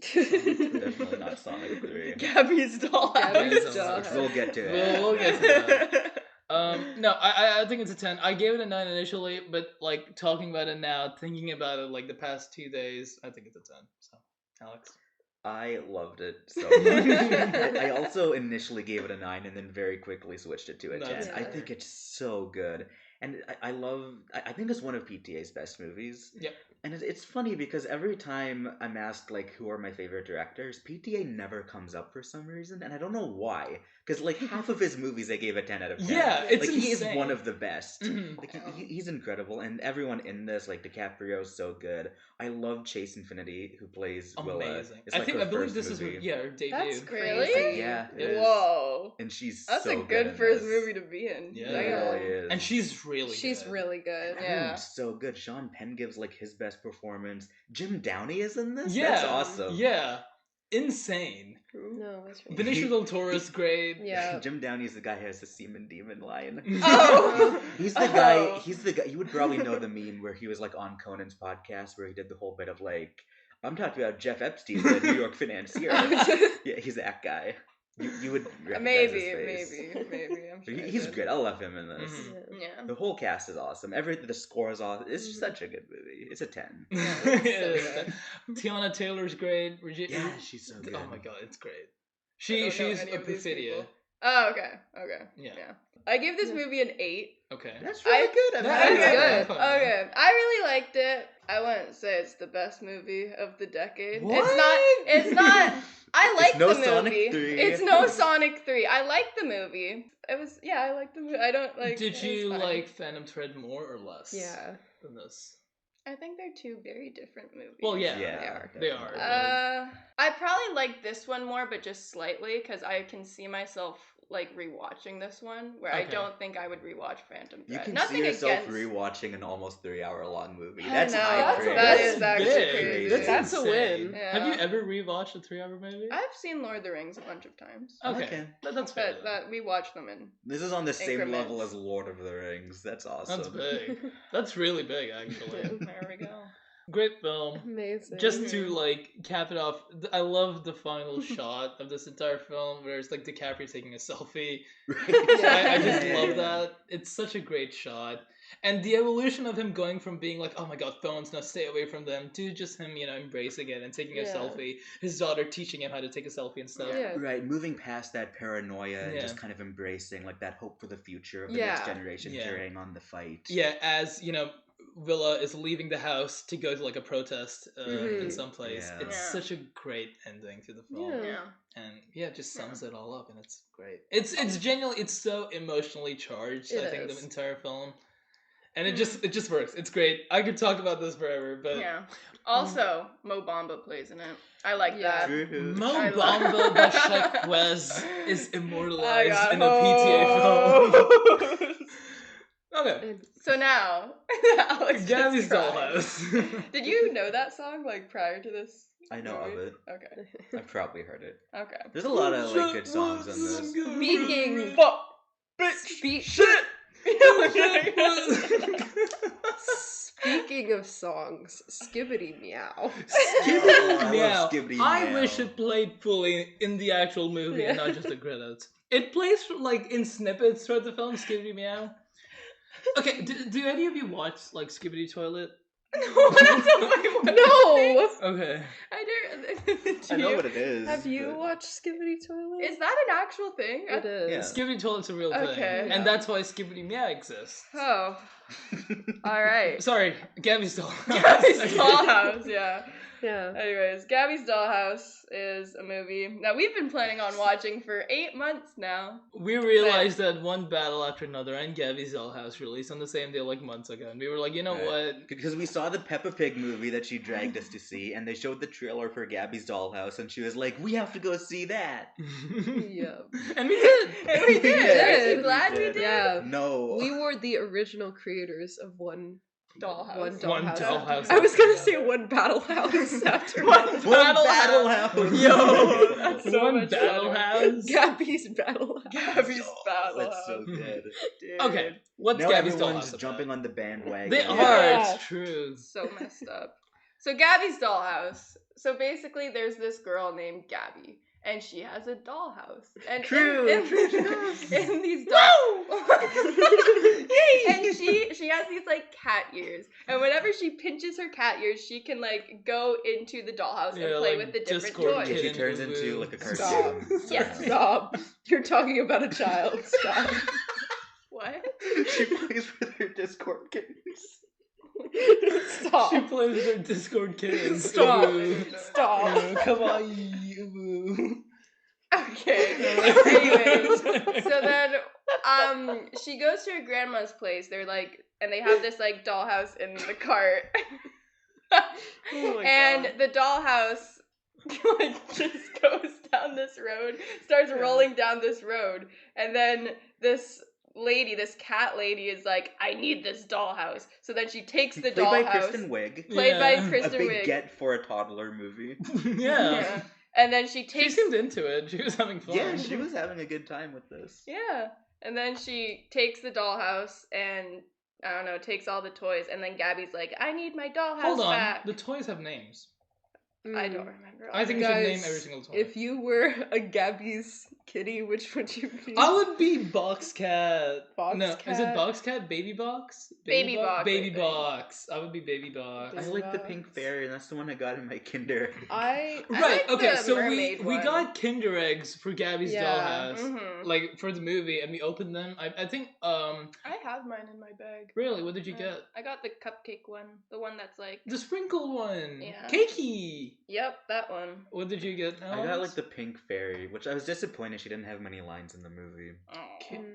3. Definitely not Sonic 3. Gabby's Dollhouse. Gabby's Dollhouse. Dollhouse. We'll get to it. We'll get to that. No, I think it's a 10. I gave it a 9 initially, but like talking about it now, thinking about it like the past 2 days, I think it's a 10. So, Alex. I loved it so much. I also initially gave it a 9 and then very quickly switched it to a 10. That's I fair. think it's so good. And I think it's one of PTA's best movies. Yep. And it's funny because every time I'm asked, like, who are my favorite directors, PTA never comes up for some reason. And I don't know why. Because, like, half of his movies I gave a 10 out of 10. Yeah, it's like, he is insane. one of the best. Mhm. Like, he's incredible. And everyone in this, like, DiCaprio's so good. I love Chase Infinity, who plays Willa. Amazing. It's I like think her I believe first this movie. is her debut. That's Really? crazy. Yeah, it is. Whoa. And she's That's so a good in first this. movie to be in. Yeah. It Damn. really is. And she's really She's good. really good. Yeah. Everyone's so good. Sean Penn gives like his best performance. Jim Downey is in this. Yeah. That's awesome. Yeah. Insane. No, that's really Benicio del Toro's great. Yeah. Jim Downey's the guy who has the semen demon line. Oh. He's the guy. Oh. He's the guy. You would probably know the meme where he was like on Conan's podcast where he did the whole bit of like, I'm talking about Jeff Epstein, the New York financier. Yeah, he's that guy. You would recognize Maybe, his face. maybe. I'm sure I He's did. great. I love him in this. Mhm. Yeah. The whole cast is awesome. The score is awesome. It's just such a good movie. It's a 10. Yeah, Tiana Taylor's great. Yeah, she's so good. Oh my god, it's great. I don't know She's any a of these Perfidia. people. Oh, okay. Yeah. I gave this Yeah. movie an 8. Okay. That's really good. That is good. Fine. Okay, I really liked it. I wouldn't say it's the best movie of the decade. What? It's not. I like no the movie. Sonic 3. It's no Sonic 3. I like the movie. I like the movie. I don't like. Did it's you fine. like Phantom Thread more or less? Yeah. Than this. I think they're two very different movies. Well, yeah, Yeah, they are. I probably like this one more, but just slightly, because I can see myself like rewatching this one, where I Okay. don't think I would rewatch Phantom You Thread. can Nothing see yourself against. rewatching an almost 3-hour long movie. I That's know, high praise. that is actually big. crazy. That's a insane. win. Have you Yeah. ever rewatched a 3-hour movie? I've seen Lord of the Rings a bunch of times. Okay, Okay. That's fair. But that we watch them in. This is on the same Increments. level as Lord of the Rings. That's awesome. That's big. That's really big, actually. There we go. Great film. Amazing. Just to like cap it off, I love the final shot of this entire film where it's like DiCaprio taking a selfie. I just love that. It's such a great shot. And the evolution of him going from being like, oh my god, phones, now stay away from them, to just him, embracing it and taking a Yeah. selfie. His daughter teaching him how to take a selfie and stuff. Yeah. Right, moving past that paranoia and Yeah. just kind of embracing like that hope for the future of the Yeah. next generation Yeah. carrying on the fight. Yeah, as, Villa is leaving the house to go to like a protest in Mhm. some place. Yeah. It's Yeah. such a great ending to the film. Yeah. Yeah. And yeah, it just sums it all up, and it's great. It's genuinely, it's so emotionally charged. It I think is. the entire film, and it just works. It's great. I could talk about this forever, but Yeah. Also, Mo Bamba plays in it. I like Yeah. that. True. Mo I Bamba love- by Sheck Wes is I immortalized got in a PTA film. hoes. I Okay. So now, Alex just Gabby's cried. Dollhouse. Did you know that song like prior to this? I know of movie? it. Okay. I've probably heard it. Okay. There's a lot of like good songs on this. Speaking. Fuck. Shit. Speaking of songs, Skibbity Meow. Skibbity I Meow. love Skibbity I Meow. wish it played fully in the actual movie and not just the credits. It plays like in snippets throughout the film. Skibbity Meow. Okay, do any of you watch like Skibbity Toilet? No. Okay. I know what it is. Have you but- watched Skibbity Toilet? Is that an actual thing? It is. Yeah. Skibbity Toilet's a real thing, Okay. and that's why Skibbity Meow exists. Oh. All right. Sorry, Gabby's Dollhouse. Gabby's Dollhouse, yeah. Yeah. Anyways, Gabby's Dollhouse is a movie that we've been planning on watching for 8 months now. We realized that One Battle After Another and Gabby's Dollhouse released on the same day like months ago, and we were like, you know what? Because we saw the Peppa Pig movie that she dragged us to see, and they showed the trailer for Gabby's Dollhouse, and she was like, "We have to go see that." Yeah. And we did. And we did. Aren't you We glad we did. did? Yeah. No. We were the original creators of One Dollhouse. One Dollhouse. I was gonna say One Battle House after One Battle House. Yo, that's so One much Battle better. House. Gabby's Battle House. Gabby's Battle That's so House. good. Dude. Okay, what's Now Gabby's everyone's Dollhouse jumping about? on the bandwagon. They Yeah. are. It's true. So messed up. So Gabby's Dollhouse. So basically there's this girl named Gabby. And she has a dollhouse. And True. in these dolls. And she has these like cat ears. And whenever she pinches her cat ears, she can like go into the dollhouse Yeah, and play like with the different Discord toys. Yeah, she Kitten turns Boo into Boo. like a Stop. cartoon. Yes. Stop. You're talking about a child. Stop. What? She plays with her Discord kittens. Stop. She plays with her Discord kittens. Stop. Ooh. Stop. Ooh, come on, you. Okay. Anyways, so then she goes to her grandma's place. They're like, and they have this like dollhouse in the cart. Oh my And God. the dollhouse like just goes down this road, starts rolling down this road, and then this cat lady is like, I need this dollhouse. So then she takes the Played by dollhouse. Kristen Wiig. Played by Yeah. A Kristen big Wiig. get for a toddler movie. Yeah. And then she She takes seemed into it. She was having fun. Yeah, she was having a good time with this. Yeah. And then she takes the dollhouse and, I don't know, takes all the toys. And then Gabby's like, I need my dollhouse Hold on. back. The toys have names. I don't remember. I think you should Guys, name every single toy. If you were a Gabby's kitty, which would you be? I would be Box Cat. Box No, is it Cat? Box Cat? Baby Box? Baby Box, I Baby think. Box. I would be Baby Box. I Baby like the Box. pink fairy, and that's the one I got in my kinder. I I Right, like okay, the so we mermaid one. got Kinder eggs for Gabby's Yeah. Dollhouse. Mhm. Like, for the movie, and we opened them. I think, I have mine in my bag. really, what did you get? I got the cupcake one. The one that's like, The sprinkle one. Yeah. Cakey. yep, that one. What did you get? I got Alex? like the pink fairy, which I was disappointed she didn't have many lines in the movie. Aw.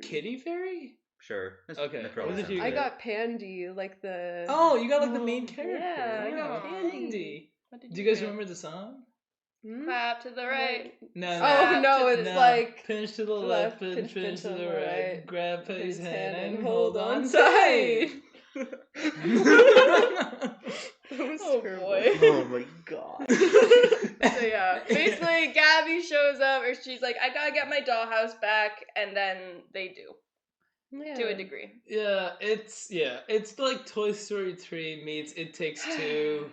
Kitty Fairy? Sure. Okay, that probably what did sounds you I good. got Pandy, like the. Oh, you got like the main Oh, character. yeah, I got Pandy. What did Do you guys get? remember the song? Hmm? Clap to the right. No. Oh Snap no, to it's No. like Pinch to the left, left, pinch, pinch to pinch the on the right. right. Grab his his hand hand and hold on tight. tight. That was Oh, terrible. boy. Oh my god. So yeah, basically Gabby shows up, or she's like, I gotta get my dollhouse back, and then they do, Yeah. to a degree. It's like Toy Story 3 meets It Takes Two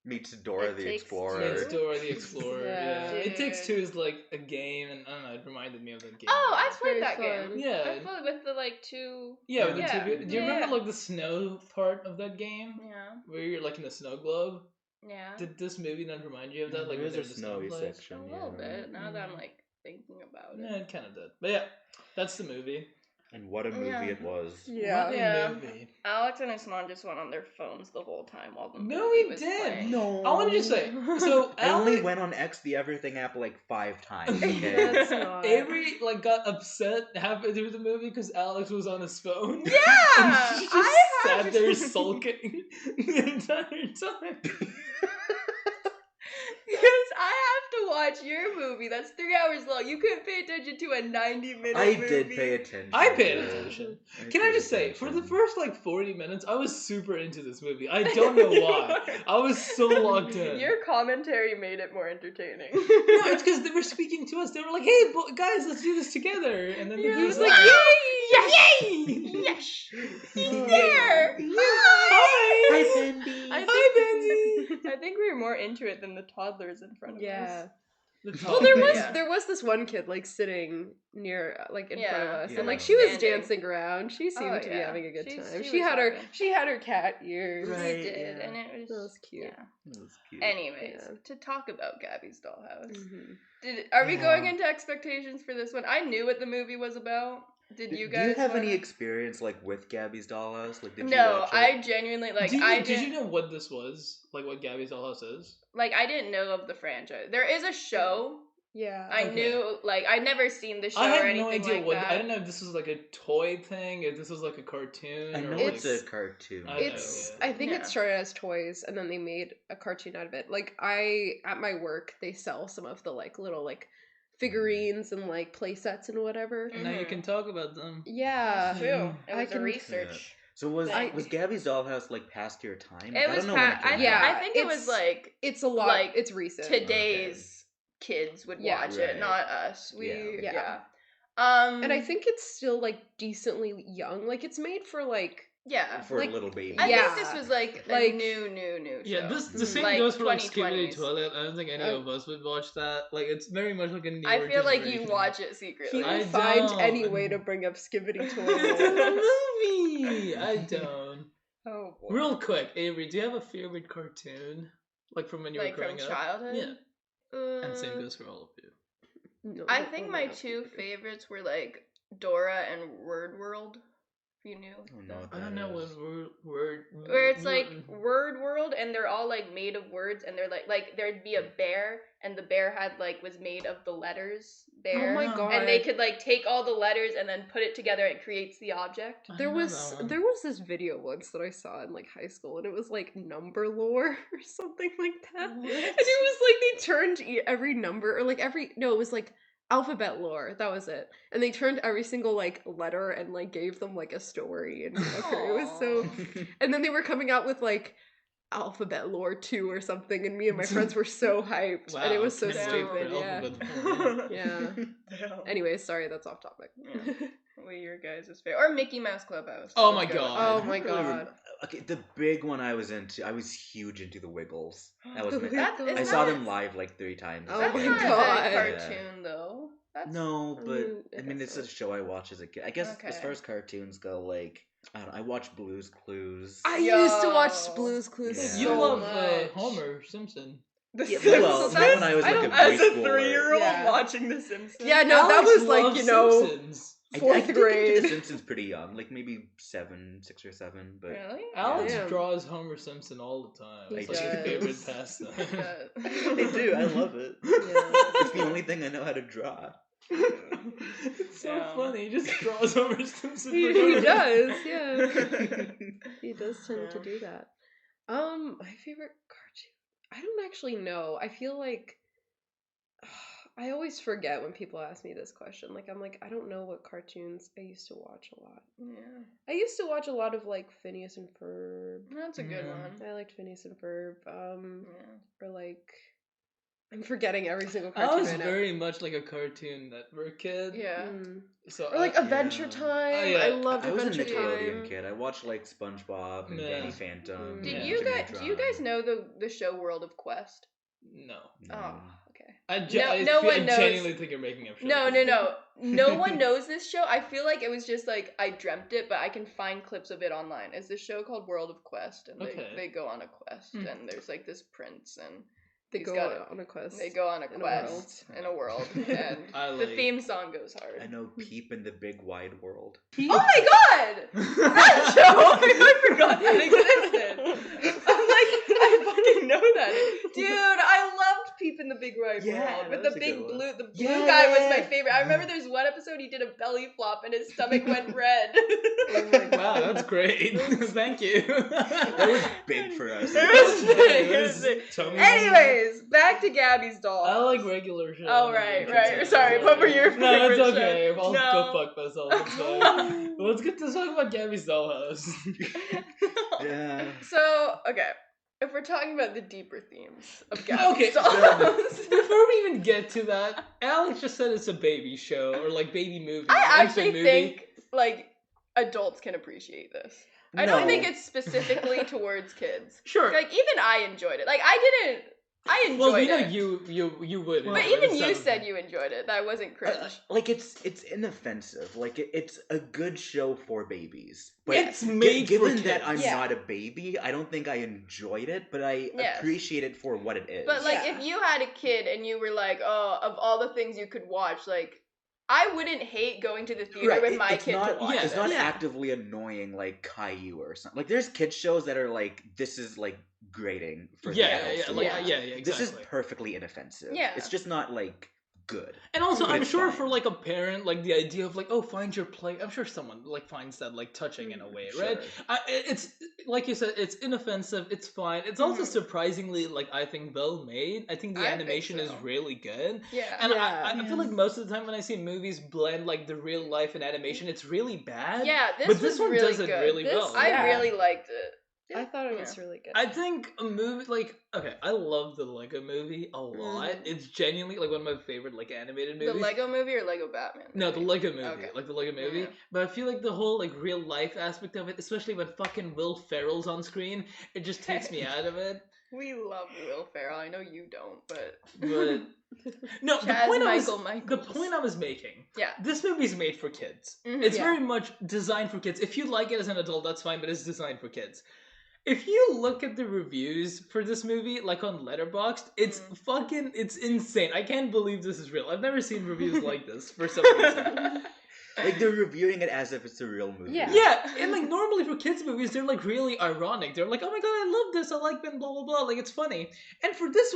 Meets Dora It the Takes Explorer. meets Dora the Explorer. Yeah. Yeah. It Takes Dude. Two is like a game, and I don't know, it reminded me of that game. Oh, I Very played that fun. game. Yeah. I played with the like two. Yeah, with the Yeah. two. Do you Yeah, remember yeah. like the snow part of that game Yeah, where you're like in a snow globe? yeah. Did this movie not remind you of that? Like There when is a there's a snow snowy place? section. A little yeah. bit. Now that I'm like thinking about Yeah, it. it kind of did. But yeah, that's the movie. And what a movie Yeah. it was. Yeah. What a Yeah. movie. Alex and his mom just went on their phones the whole time while the movie No, we was did. playing. No. I want to just say, so I only Alex- went on X the Everything app like 5 times. Okay. That's not. Avery like got upset halfway through the movie because Alex was on his phone. Yeah, And she just I sat there have- sulking the entire time. Because I have to watch your movie. That's 3 hours long. You couldn't pay attention to a 90-minute I movie. did pay attention. I paid to it. attention. I Can I paid just say, for the attention. first like 40 minutes, I was super into this movie. I don't know why. I was so locked in. Your commentary made it more entertaining. No, it's because they were speaking to us. They were like, "Hey, guys, let's do this together." And then Yeah. he He was was like, like, "Yay! Yes! He's there! Hi! Hi, Bendy. Hi, Bendy!" I think we were more into it than the toddlers in front of Yeah. us. Well, there Yeah. was this one kid like sitting near like in front of Yeah. us, Yeah. and like she was Standing. dancing around. She seemed Oh, to be yeah. having a good She time. was She had her happy. cat ears. Right. We did, yeah. and it was, That was cute. Yeah. That was cute. Anyways, Yeah. to talk about Gabby's Dollhouse. Mhm. Are we Yeah. going into expectations for this one? I knew what the movie was about. Did you guys? Do you have wanna- any experience like with Gabby's Dollhouse? Like, did you No, watch it? I genuinely like. did I you didn't know what this was? Like what Gabby's Dollhouse is? like. I didn't know of the franchise. There is a show. Yeah. I Okay. knew like I'd never seen the show I or had anything no idea like what. that. I didn't know if this was like a toy thing, if this was like a cartoon. I know or it's like, a cartoon. I know, It's yeah. I think Yeah. it started as toys and then they made a cartoon out of it. Like at my work they sell some of the like little like figurines and like play sets and whatever. And now you Mhm. can talk about them. Yeah. That's true. It I was a can- research. So was I- was Gabby's Dollhouse like past your time? Like, It I was. don't know when it I, came Yeah, out. I think it was it's- like It's a lot. Like, It's recent. today's kids would Yeah. watch it, Right. not us. We Yeah. yeah. Yeah. And I think it's still like decently young. Like it's made for like yeah. For like, a little baby. I Yeah. think this was like a Like- new Yeah, show. this the same Like goes for like 2020s. Skibidi Toilet. I don't think any of us would watch that. Like it's very much like a newer I feel like you generation. watch it secretly. you I find don't. any way to bring up Skibidi It's in Toilet. the movie. I don't. Oh boy. Real quick, Avery, do you have a favorite cartoon? Like from when you like were from growing up? childhood. Yeah. And same goes for all of you. No, I no, think no, my no. two favorites were like Dora and Word World. If you knew. Oh, no, them. I don't know what word. Where it's like Word World and they're all like made of words and they're like there'd be a bear and the bear had like was made of the letters bear. Oh my Oh. god. And they could like take all the letters and then put it together and it creates the object. I There don't know was that one. there was this video once that I saw in like high school and it was like number lore or something like that. And it was like they turned every number or like it was like alphabet lore, that was it. And they turned every single like letter and like gave them like a story and whatever. It was so and then they were coming out with like alphabet lore 2 or something and me and my friends were so hyped Wow, and it was so can't wait for stupid. Yeah. Alphabet Lore. Yeah. Anyway, sorry, that's off topic. Yeah. What your guys' favorite? Or Mickey Mouse Clubhouse. Oh That was my good. God. Oh I my don't really god. Okay, the big one I was into, I was huge into the Wiggles. That was The my, That, Wiggles. is I saw that- them live like 3 times. Oh That's my not God. a cartoon though. That's No, but I I mean, guess it's so. a show I watch as a kid. I guess as Okay. far as cartoons go, like I don't know, I watch Blue's Clues. I used to watch Yo. Blue's Clues Yeah. You so love much. Homer Simpson. The Yeah, Simpsons. well, not when I was I like a don't- grade As a schooler. 3-year-old Yeah. watching The Simpsons. Yeah, no, that Alex was like, loves you know, Simpsons. I fourth think into grade. The Simpsons pretty young, like maybe 6 or 7, but Really? Alex Yeah. draws Homer Simpson all the time. He It's like his does. favorite pastime. I do. I love it. Yeah. It's the only thing I know how to draw. It's so Yeah. funny. He just draws Homer Simpson. for He no reason. does, yeah. He does tend to Yeah. do that. My favorite cartoon. I don't actually know. I feel like I always forget when people ask me this question. Like I'm like, I don't know what cartoons I used to watch a lot. Yeah. I used to watch a lot of like Phineas and Ferb. That's a good Yeah. one. I liked Phineas and Ferb. Yeah. Or like I'm forgetting every single I cartoon was right now. very much like a Cartoon Network kid. Yeah. So Or like I, Adventure Yeah. Time. Oh, yeah. I loved I was a Adventure Nickelodeon Time. kid. I watched like SpongeBob and Yeah. Danny Phantom. Did and you Jimmy guys? Do you guys Neutron. know the show World of Quest? no. No. Oh, okay. I, No- I, no feel, one I knows. genuinely think you're making up shit. No. No one knows this show. I feel like it was just like I dreamt it, but I can find clips of it online. It's this show called World of Quest, and Okay. they go on a quest, Hmm. and there's like this prince, and They he's go got a- on a quest. they go on a In a quest in a world, and I the like- theme song goes hard. I know Peep in the Big Wide World. Oh my god! That show! I forgot that existed. I'm like, I fucking know that. Dude, I loved Peep in the Big Wide Yeah, World with that the was a good one. blue Yeah, guy was yeah, my yeah. favorite. I remember there's one episode he did a belly flop and his stomach went red. Oh my God. Wow, that's great. Thank you. That was big for us. It was big. It It was was big. tummy Anyways, back to Gabby's doll. I like regular shit. Oh, right. Sorry, what were your No, it's favorite okay. shows? I'll No. go fuck myself. It's fine. Let's get to talk about Gabby's dollhouse. Yeah. So, okay. If we're talking about the deeper themes of Gabby's Okay, dollhouse. before we even get to that, Alex just said it's a baby show or like baby movie. I infant actually movie. think, like, adults can appreciate this. I don't No. think it's specifically towards kids. Sure. Like, even I enjoyed it. Like, I enjoyed Well, we know it. you would. But enjoy even it, you so- said you enjoyed it. That wasn't cringe. Like it's inoffensive. Like it's a good show for babies. But It's made for given kids. that I'm Yeah. not a baby, I don't think I enjoyed it, but I Yes. appreciate it for what it is. But, like, Yeah. if you had a kid and you were like, oh, of all the things you could watch, like, I wouldn't hate going to the theater with my it's kid not, to watch yeah, it's this. not Yeah. actively annoying like Caillou or something. Like there's kids shows that are like this is like grating for the Yeah, adults yeah, to like, watch. yeah, exactly. This is perfectly inoffensive. Yeah. It's just not like good. And also, But I'm it's sure fine. for like a parent, like the idea of like, oh, find your play. I'm sure someone like finds that like touching in a way, right? Sure. It's like you said, it's inoffensive. It's fine. It's also Mhm. surprisingly like I think well made. I think the I think animation is so. really good. Yeah. And Yeah. I feel like most of the time when I see movies blend like the real life and animation, it's really bad. Yeah, this but was this one really does it good. really This, well. I Yeah. really liked it. I thought it was really good. I think a movie like okay, I love the Lego Movie a lot. Mhm. It's genuinely like one of my favorite like animated movies. The Lego movie or Lego Batman? No, the Lego movie, Okay. like the Lego movie. Yeah. But I feel like the whole like real life aspect of it, especially when fucking Will Ferrell's on screen, it just takes me out of it. We love Will Ferrell. I know you don't, but But no, the Chaz point Michaels. I was making. yeah. This movie's made for kids. Mhm. It's Yeah. very much designed for kids. If you like it as an adult, that's fine, but it's designed for kids. If you look at the reviews for this movie, like on Letterboxd, it's it's insane. I can't believe this is real. I've never seen reviews like this for some reason. Like they're reviewing it as if it's a real movie. Yeah. Yeah, and like normally for kids movies, they're like really ironic. They're like, "Oh my god, I love this. I like Ben, blah blah blah." Like it's funny. And for this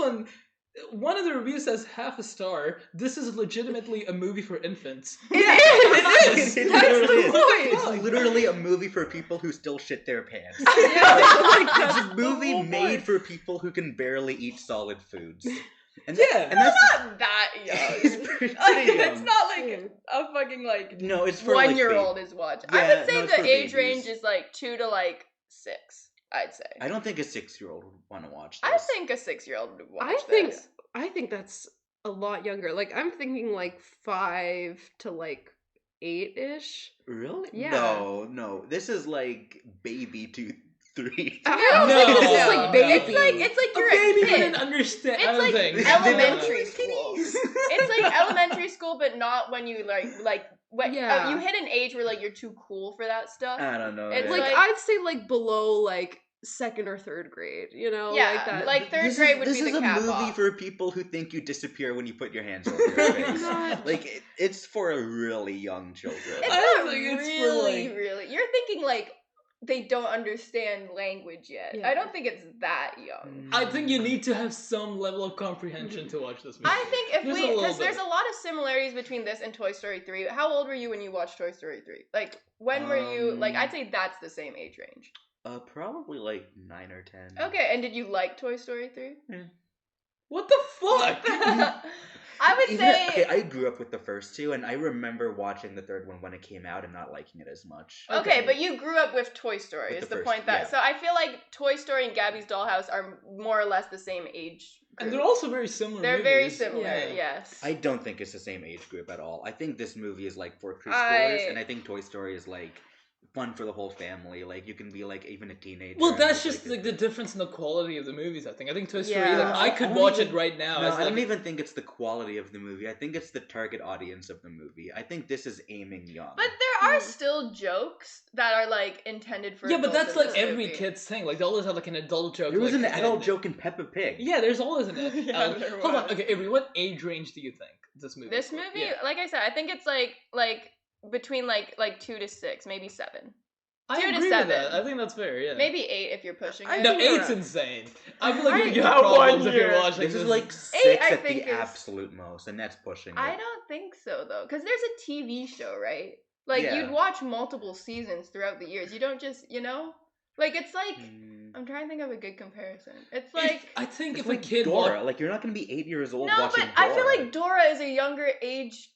one of the reviews says half a star. This is legitimately a movie for infants. It is. It That's literally the is. point. It's literally a movie for people who still shit their pants. That's It's a movie the whole made point. for people who can barely eat solid foods. And Yeah. and that's Not that young. it's pretty Like, young. it's not like a fucking like No, it's for like 1-year-old is watching. I Yeah, would say no, it's the for age babies. range is like 2 to like 6. I'd say. I don't think a 6-year-old would want to watch this. I think a 6-year-old would watch I think that's a lot younger. Like I'm thinking like 5 to like 8-ish. Really? Yeah. No. This is like baby to 3. I No. don't think this is No. like baby. It's like A you're baby a kid. wouldn't understand. I It's don't like think. elementary school. It's like elementary school, but not when you like when Yeah. you hit an age where like you're too cool for that stuff. I don't know. It's man. like, like- I'd say like below like 2nd or 3rd grade, you know? Yeah, Like that. like third This grade is, would this be is the a cap movie off. for people who think you disappear when you put your hands over your face. Not- Like it's for really young children. It's I not think it's for, really, like- really. You're thinking like they don't understand language yet. Yeah. I don't think it's that young. I think you need to have some level of comprehension to watch this movie. I think if Just a we, little because there's bit. a lot of similarities between this and Toy Story 3. How old were you when you watched Toy Story 3? Like, when were you, like, I'd say that's the same age range. Probably like 9 or 10. Okay, and did you like Toy Story 3? What the fuck? I would Even- say, okay, I grew up with the first two, and I remember watching the third one when it came out and not liking it as much. okay, but you grew up with Toy Story, With is the the first- point that, yeah. so I feel like Toy Story and Gabby's Dollhouse are more or less the same age And group. they're also very similar. They're very movies. similar, Yeah. yes. I don't think it's the same age group at all. I think this movie is like for preschoolers, and I think Toy Story is like fun for the whole family. Like you can be like even a teenager. Well, and that's it's, just like the difference in the quality of the movies. I think Toy Story. Yeah. Like, I I could don't watch even- it right now. No, as, I like, don't even think it's the quality of the movie. I think it's the target audience of the movie. I think this is aiming young. But there are still jokes that are like intended for Yeah, but adults that's in like this every movie. kid's thing. Like they always have like an adult joke. there was like, an adult and- joke in Peppa Pig. Yeah, there's always an. Yeah, there Hold on. was. Okay, Avery, what age range do you think this movie? This is for? movie, Yeah. like I said, I think it's like between like 2 to 6, maybe 7. I 2 to agree 7. with that. I think that's fair. Yeah. Maybe 8 if you're pushing it. No, think 8's around- insane. I feel like I- you get That problems one if you're year. watching This is like 8, 6 I at think, the is- absolute most, and that's pushing it. I don't think so though, because there's a TV show, right? Like Yeah. you'd watch multiple seasons throughout the years. You don't just, like it's like I'm trying to think of a good comparison. It's like I think It's if like a kid Dora, like you're not going to be 8 years old no, watching but I feel Dora. like Dora is a younger age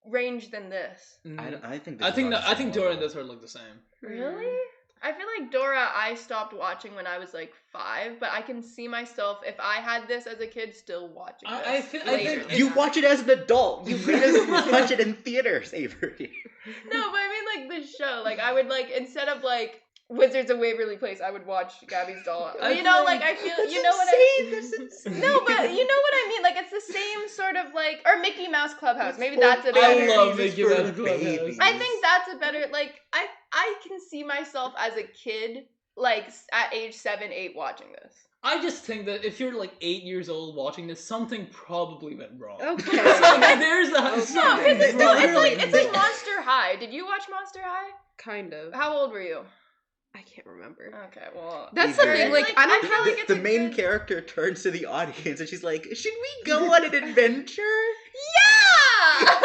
range than this. I think. I think this is on the I same think Dora and level. this are like the same. Really? I feel like Dora I stopped watching when I was like 5, but I can see myself if I had this as a kid still watching this. I think later. You watch it as an adult. You made us watch it in theaters, Avery. No, but I mean like the show. Like I would like instead of like Wizards of Waverly Place, I would watch Gabby's Doll. I Like I feel That's you know what I insane. No, but you know what I mean? Like it's the same sort of like or Mickey Mouse Clubhouse. Maybe that's a better I love It's Mickey for Mouse Clubhouse. babies. I think that's a better like I can see myself as a kid like at age 7, 8 watching this. I just think that if you're like 8 years old watching this, something probably went wrong. Okay. It's like, there's a No, something because wrong. it's like Monster High. Did you watch Monster High? Kind of. How old were you? I can't remember. Okay, well That's the Either thing. way. Like, I don't I feel have. like it's the a main good- character turns to the audience and she's like, "Should we go on an adventure?" Yeah!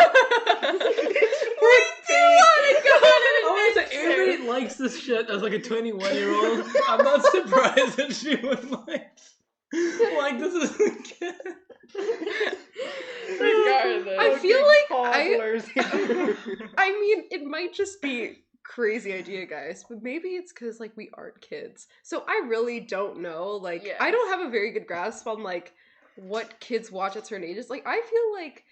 We do want to go on an I was like, adventure. Avery likes this shit as like a 21-year-old. I'm not surprised that she would like this is a kid. Regardless. I feel like toddlers. I mean, it might just be crazy idea, guys, but maybe it's because like we aren't kids, so I really don't know. Like, Yeah. I don't have a very good grasp on like what kids watch at certain ages. Like, I feel like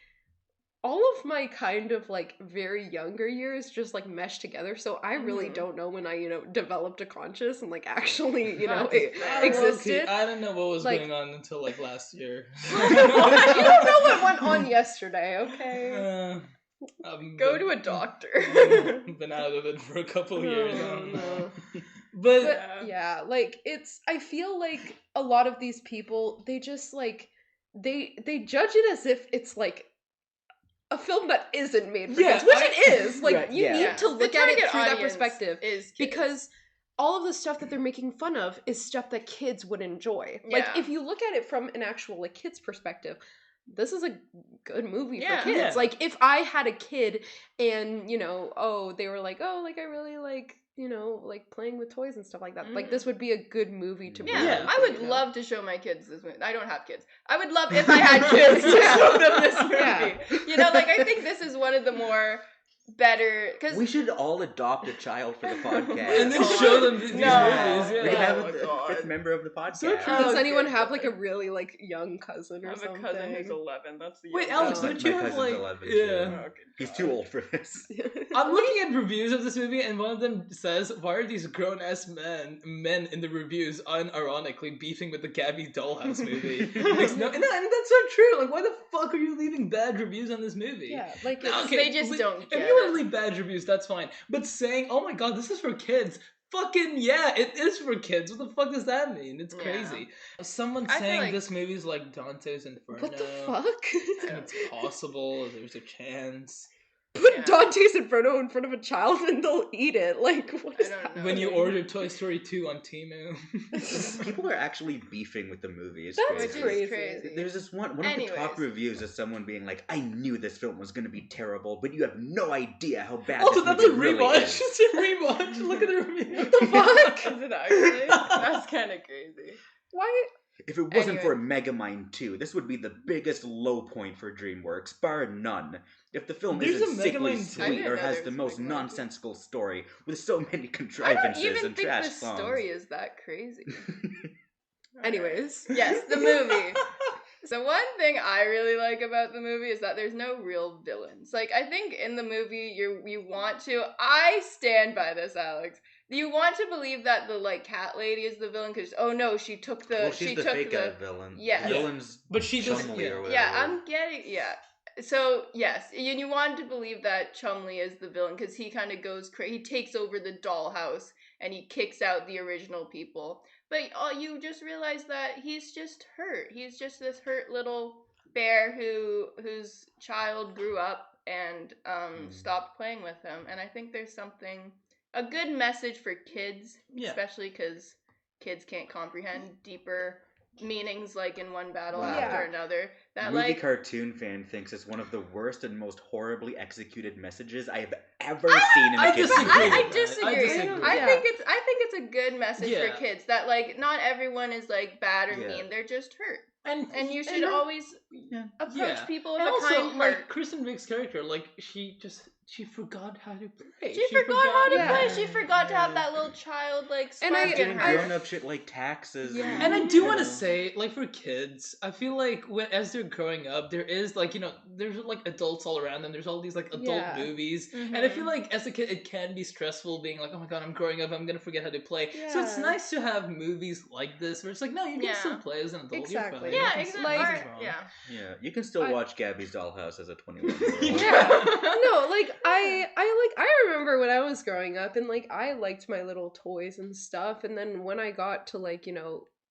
all of my kind of like very younger years just like mesh together, so I really don't know when I developed a conscience and like actually existed. I don't know what was Like- going on until like last year. You don't know what went on yesterday, okay? Go to a doctor. Been out of it for a couple years. I don't know. No. But But yeah, like I feel like a lot of these people, they just like they judge it as if it's like a film that isn't made for Yeah, kids, which it is. Like, Right, you yeah. need to The look at it target through that audience perspective, is kids. because all of the stuff that they're making fun of is stuff that kids would enjoy. Like, Yeah. if you look at it from an actual like kid's perspective, this is a good movie Yeah. for kids. Yeah. Like, if I had a kid and they were like, oh, like I really like like playing with toys and stuff like that. Like, this would be a good movie to bring Yeah, them I to, would you know? love to show my kids this movie. I don't have kids. I would love if I had kids to show them this movie. Yeah. Like I think this is one of the more better because We should all adopt a child for the podcast. and then show them these No. movies. We Yeah. can have Oh, a God. fifth member of the podcast. So true. Does Oh, anyone good have like a God. really like young cousin or I have something? a cousin who's 11. That's the Wait, youngest. Alex, Oh. don't My you have cousin's like 11 yeah? too. Oh, good He's God. too old for this. I'm looking at reviews of this movie, and one of them says, "Why are these grown-ass men in the reviews unironically beefing with the Gabby Dollhouse movie?" and that's so true. Like, why the fuck are you leaving bad reviews on this movie? Yeah, like They just don't If get you want it. to leave bad reviews, that's fine. But saying, "Oh my god, this is for kids." Fucking yeah, it is for kids. What the fuck does that mean? It's Yeah. crazy. Someone I feel saying like- this movie's like Dante's Inferno. what the fuck? And it's possible. There's a chance. Put Yeah. Dante's Inferno in front of a child and they'll eat it. Like, what I is don't that? know. When you order Toy Story 2 on Temu. People are actually beefing with the movie. It's That's crazy. crazy. There's this one of the top Anyways. reviews is someone being like, "I knew this film was going to be terrible, but you have no idea how bad Also, this that's a movie really rewatch. is." It's a rewatch. Look at the review. What the fuck? Is it actually? That's kind of crazy. Why? If it wasn't Anyway. for Megamind 2, this would be the biggest low point for DreamWorks, bar none. If the film There's isn't a sickly Megamind 2? I sweet didn't or know has there the was a most Megamind 2. nonsensical story with so many I don't contrivances even and think trash the songs. story is that crazy. Anyways. Yes, the movie. So one thing I really like about the movie is that there's no real villains. Like, I think in the movie you want to. I stand by this, Alex. You want to believe that the like cat lady is the villain because she took the Well, she's the took fake the out villain. Yes. The villain's But she does. Chumley or whatever. yeah. I'm getting So yes, you want to believe that Chumley is the villain because he kind of goes crazy. He takes over the dollhouse and he kicks out the original people. But you just realize that he's just hurt. He's just this hurt little bear whose child grew up and stopped playing with him. And I think there's something a good message for kids, Yeah. especially because kids can't comprehend deeper meanings like in One Battle Wow. After Another. That Movie like cartoon fan thinks it's one of the worst and most horribly executed messages I have ever seen in a kid's movie. I disagree. I think it's a good message Yeah. for kids that like not everyone is like bad or Yeah. mean. They're just hurt. And You should always approach people with and a also, kind heart. like Kristen Wiig's character, like she forgot how to play. She forgot how to play. Yeah. She forgot to have that little child like spark And in Doing her. grown up shit like taxes. Yeah. And I do you want to know. say, like, for kids, I feel like as they're growing up, there is, like, there's, like, adults all around them. There's all these, like, adult Yeah. movies. Mhm. And I feel like, as a kid, it can be stressful being like, oh my god, I'm growing up, I'm gonna forget how to play. So it's Yeah. nice to have movies like this where it's like, no, you can Yeah. still play as an adult. Exactly. You're fine. Yeah, You can still exactly. do Like- wrong. Yeah. Yeah, you can still I- watch Gabby's Dollhouse as a 21-year-old. Yeah. No, like I remember when I was growing up and like I liked my little toys and stuff, and then when I got to like,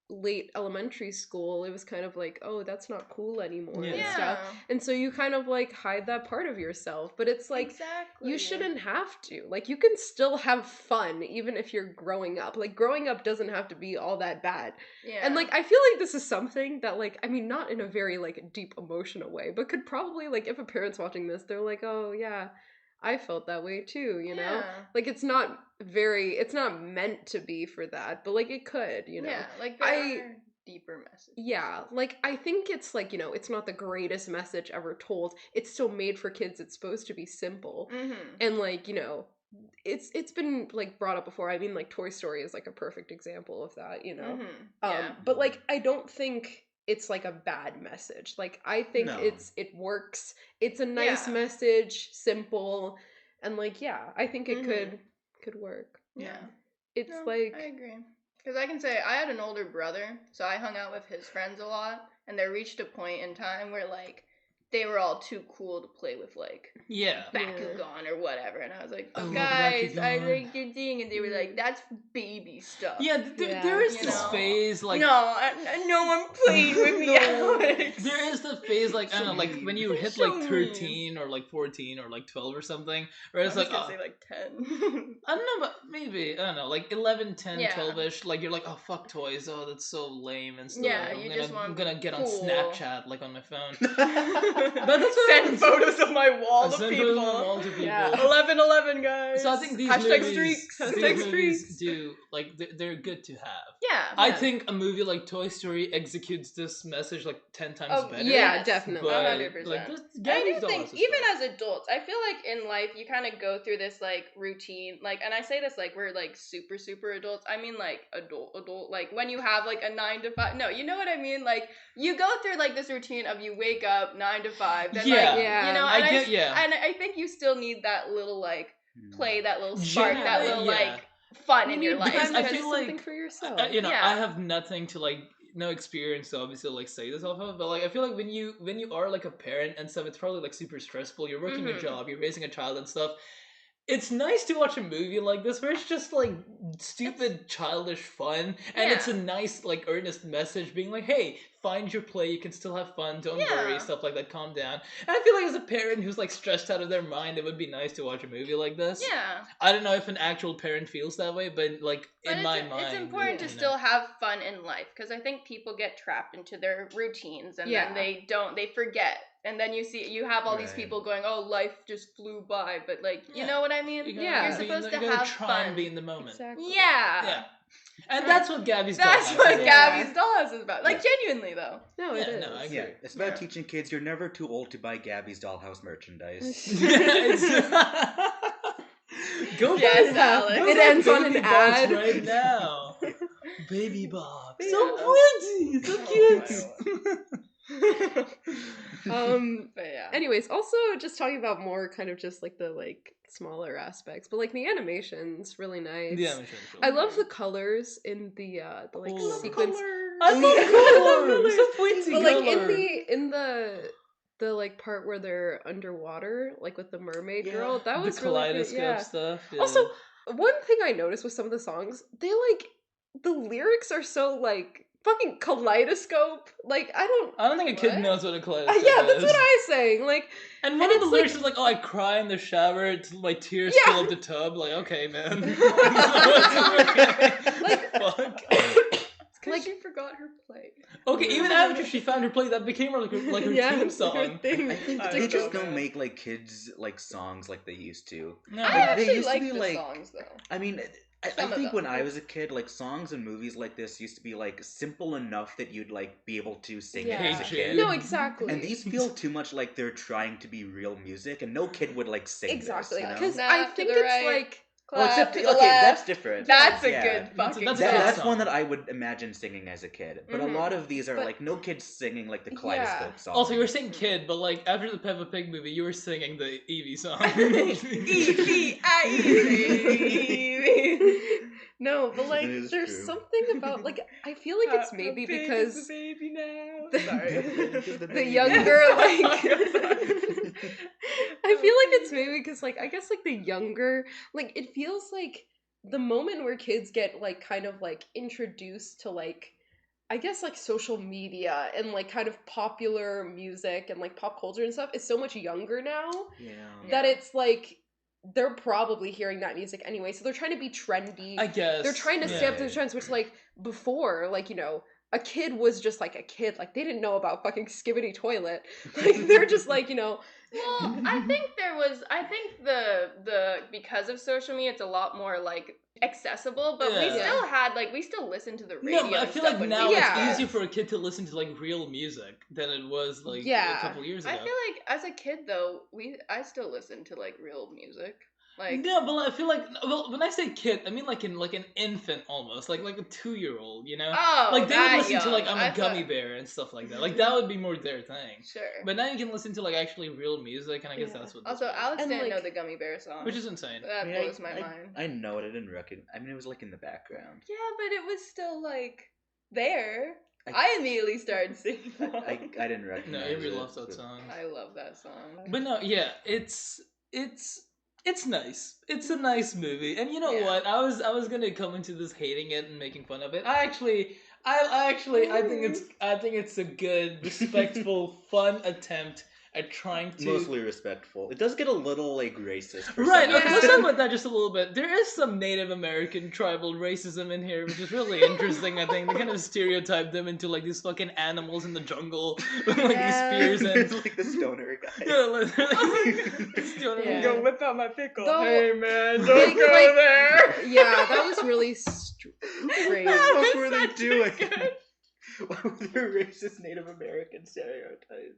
late elementary school, it was kind of like, oh, that's not cool anymore and Yeah. stuff. And so you kind of like hide that part of yourself. But it's like exactly. you shouldn't have to. Like you can still have fun even if you're growing up. Like growing up doesn't have to be all that bad. Yeah. And like I feel like this is something that like I mean not in a very like deep emotional way, but could probably like if a parent's watching this, they're like, "Oh yeah, I felt that way too," you know? Yeah. Like it's not meant to be for that, but like it could, Yeah, like there are deeper messages. Yeah, like I think it's like, it's not the greatest message ever told. It's still made for kids. It's supposed to be simple. Mm-hmm. And like, it's been like brought up before. I mean, like Toy Story is like a perfect example of that, Mm-hmm. Yeah. But like I don't think it's like a bad message. Like I think No. it works. It's a nice Yeah. message, simple, and like I think it Mhm. could work. Yeah. It's No, like I agree. Because I can say I had an older brother, so I hung out with his friends a lot, and there reached a point in time where like they were all too cool to play with like Yeah. Bakugan or whatever, and I was like, I love guys, I Bakugan. like your thing, and they were like, that's baby stuff. Yeah, Yeah. there is You this know. phase, like... no one played with me, Alex. There is the phase, like, I don't know, like, mean. when you hit, So like, 13 or, like, 14 or, like, 12 or something, where I it's was like, gonna oh, say like 10. I don't know, but maybe, I don't know, like 11, 10, Yeah. 12-ish, like you're like, oh fuck toys, oh that's so lame and stuff. Yeah, I'm you gonna, just want I'm gonna get on cool. Snapchat, like on my phone. But that's what send happens. photos of my wall to Send people. photos of my wall to people. Yeah. 11/11, guys. So I think these Hashtag movies, streaks. these Hashtag movies streaks. do, like, they're good to have. Yeah. I think a movie like Toy Story executes this message like 10 times Oh, better. yeah, Yes. definitely. But 100%. like, this I Gabby's do Dollhouse think, is even fun. as adults, I feel like in life you kind of go through this like routine, like, and I say this like we're like super super adults. I mean like adult, like when you have like a 9 to 5. No, you know what I mean. Like you go through like this routine of you wake up 9 to 5. Then, Yeah. like, Yeah. you know, I and get- yeah. and I think you still need that little like play, that little spark, that Generally, little yeah. like fun You in your need life. because time I to do feel something like- for yourself. Yeah. I have nothing to like, no experience to obviously like say this off of, but like I feel like when you are like a parent and stuff, it's probably like super stressful. You're working a Mhm. job, you're raising a child and stuff. It's nice to watch a movie like this where it's just like stupid childish fun, and it's a Yeah. nice like earnest message being like, hey, find your play, you can still have fun, don't worry, Yeah. stuff like that, calm down. And I feel like as a parent who's like stressed out of their mind, it would be nice to watch a movie like this. Yeah. I don't know if an actual parent feels that way, but like But in my mind, it's important to you know. still have fun in life, because I think people get trapped into their routines and Yeah. then they forget. And then you have all these Right. people going, oh, life just flew by, but like, you Yeah. know what I mean? You Yeah. gotta You're be in supposed the- to you gotta have try fun. and be in the moment. Exactly. Yeah. Yeah. And that's what Gabby's That's Dollhouse what is. Yeah. Gabby's Dollhouse is about. Like, genuinely, though. No, it Yeah, is. no, I agree. Yeah, it's about Yeah. teaching kids you're never too old to buy Gabby's Dollhouse merchandise. Go Yes, buy Alex. go It buy ends on Baby an Bob's ad. right now. Baby Bob, Yeah. so pretty, so Oh, cute. But yeah. Anyways, also just talking about more kind of just like the like smaller aspects, but like the animation's really nice. Yeah, I'm sure, sure. I love the colors in the like Oh. sequence. I love colors. So pointy But like color. in the like part where they're underwater, like with the mermaid Yeah. girl, that the was really good. kaleidoscope Yeah. stuff. Yeah. Also, one thing I noticed with some of the songs, they like the lyrics are so like fucking kaleidoscope. Like, I don't think a kid What? knows what a kaleidoscope yeah, is. that's what I was saying. Like, And one and of the it's lyrics like- is like, "Oh, I cry in the shower until my tears Yeah. fill up the tub." Like, okay, man. Like- fuck. Because she forgot her plate. Okay, even after she found her plate, that became like her yeah, theme song. thing. I think I they don't just know, don't man. make like kids like songs like they used to. No. I Like, they actually used to like be, the like- songs though. I mean, I Some of think when them. I was a kid, like songs and movies like this used to be like simple enough that you'd like be able to sing Yeah. it as a Hey, kid. Jude. No, exactly. And these feel too much like they're trying to be real music, and no kid would like sing exactly, this. You know? because Snap I to think the it's right. like Oh, except Clap to the okay, left. that's different. That's a Yeah. good fucking That's a That, good song. that's song. one that I would imagine singing as a kid. But a Mhm. lot of these are But- like no kids singing like the Yeah. Kaleidoscope song. Also, you were saying kid, but like after the Peppa Pig movie, you were singing the Eevee song. No, but like, That is there's true. something about like I feel like it's maybe because baby now. the- Sorry. the younger like I feel like it's maybe because like I guess like the younger like it feels like the moment where kids get like kind of like introduced to like I guess like social media and like kind of popular music and like pop culture and stuff is so much younger now Yeah. that it's like they're probably hearing that music anyway, so they're trying to be trendy. I guess They're trying to stay up to the Yeah. trends, which like before, like, you know, a kid was just like a kid. Like they didn't know about fucking Skibbity Toilet. Like they're just like, you know, Well, I think the because of social media, it's a lot more like accessible, but we Yeah. still had like we still listened to the radio. No, but I and feel stuff like when now we were Yeah. it's kids. easier for a kid to listen to like real music than it was like Yeah. a couple years ago. I feel like as a kid though, I still listened to like real music. Like No, but I feel like when I say kid, I mean like an infant almost, like a 2-year-old, you know? oh, Like they would that listen to like young. I'm I a gummy thought- bear and stuff like that. Like that would be more their thing. Sure. But now you can listen to like actually real music, and I guess Yeah. that's what. This Also, was. Alex And, didn't like- know the Gummy Bear song, Which is insane. that I mean, blows my mind. I know it. I didn't recognize. I mean, it was like in the background. Yeah, but it was still like there. I- I immediately started singing. I didn't recognize. No, Avery it, loves that but- song. I love that song. But no, yeah, it's nice. It's a nice movie, and you know Yeah. what? I was gonna come into this hating it and making fun of it. I think it's a good, respectful, fun attempt at trying to. Mostly respectful. It does get a little like racist. For Right, some okay, let's reason. talk about that just a little bit. There is some Native American tribal racism in here, which is really interesting, I think. They kind of stereotype them into like these fucking animals in the jungle with like Yeah. these spears and It's like the stoner guy. yeah, like, Yeah. Go whip out my pickle. Though- Hey man, Like- don't go like- there. yeah, that was really strange. What were they Such a doing? good- What were their racist Native American stereotypes?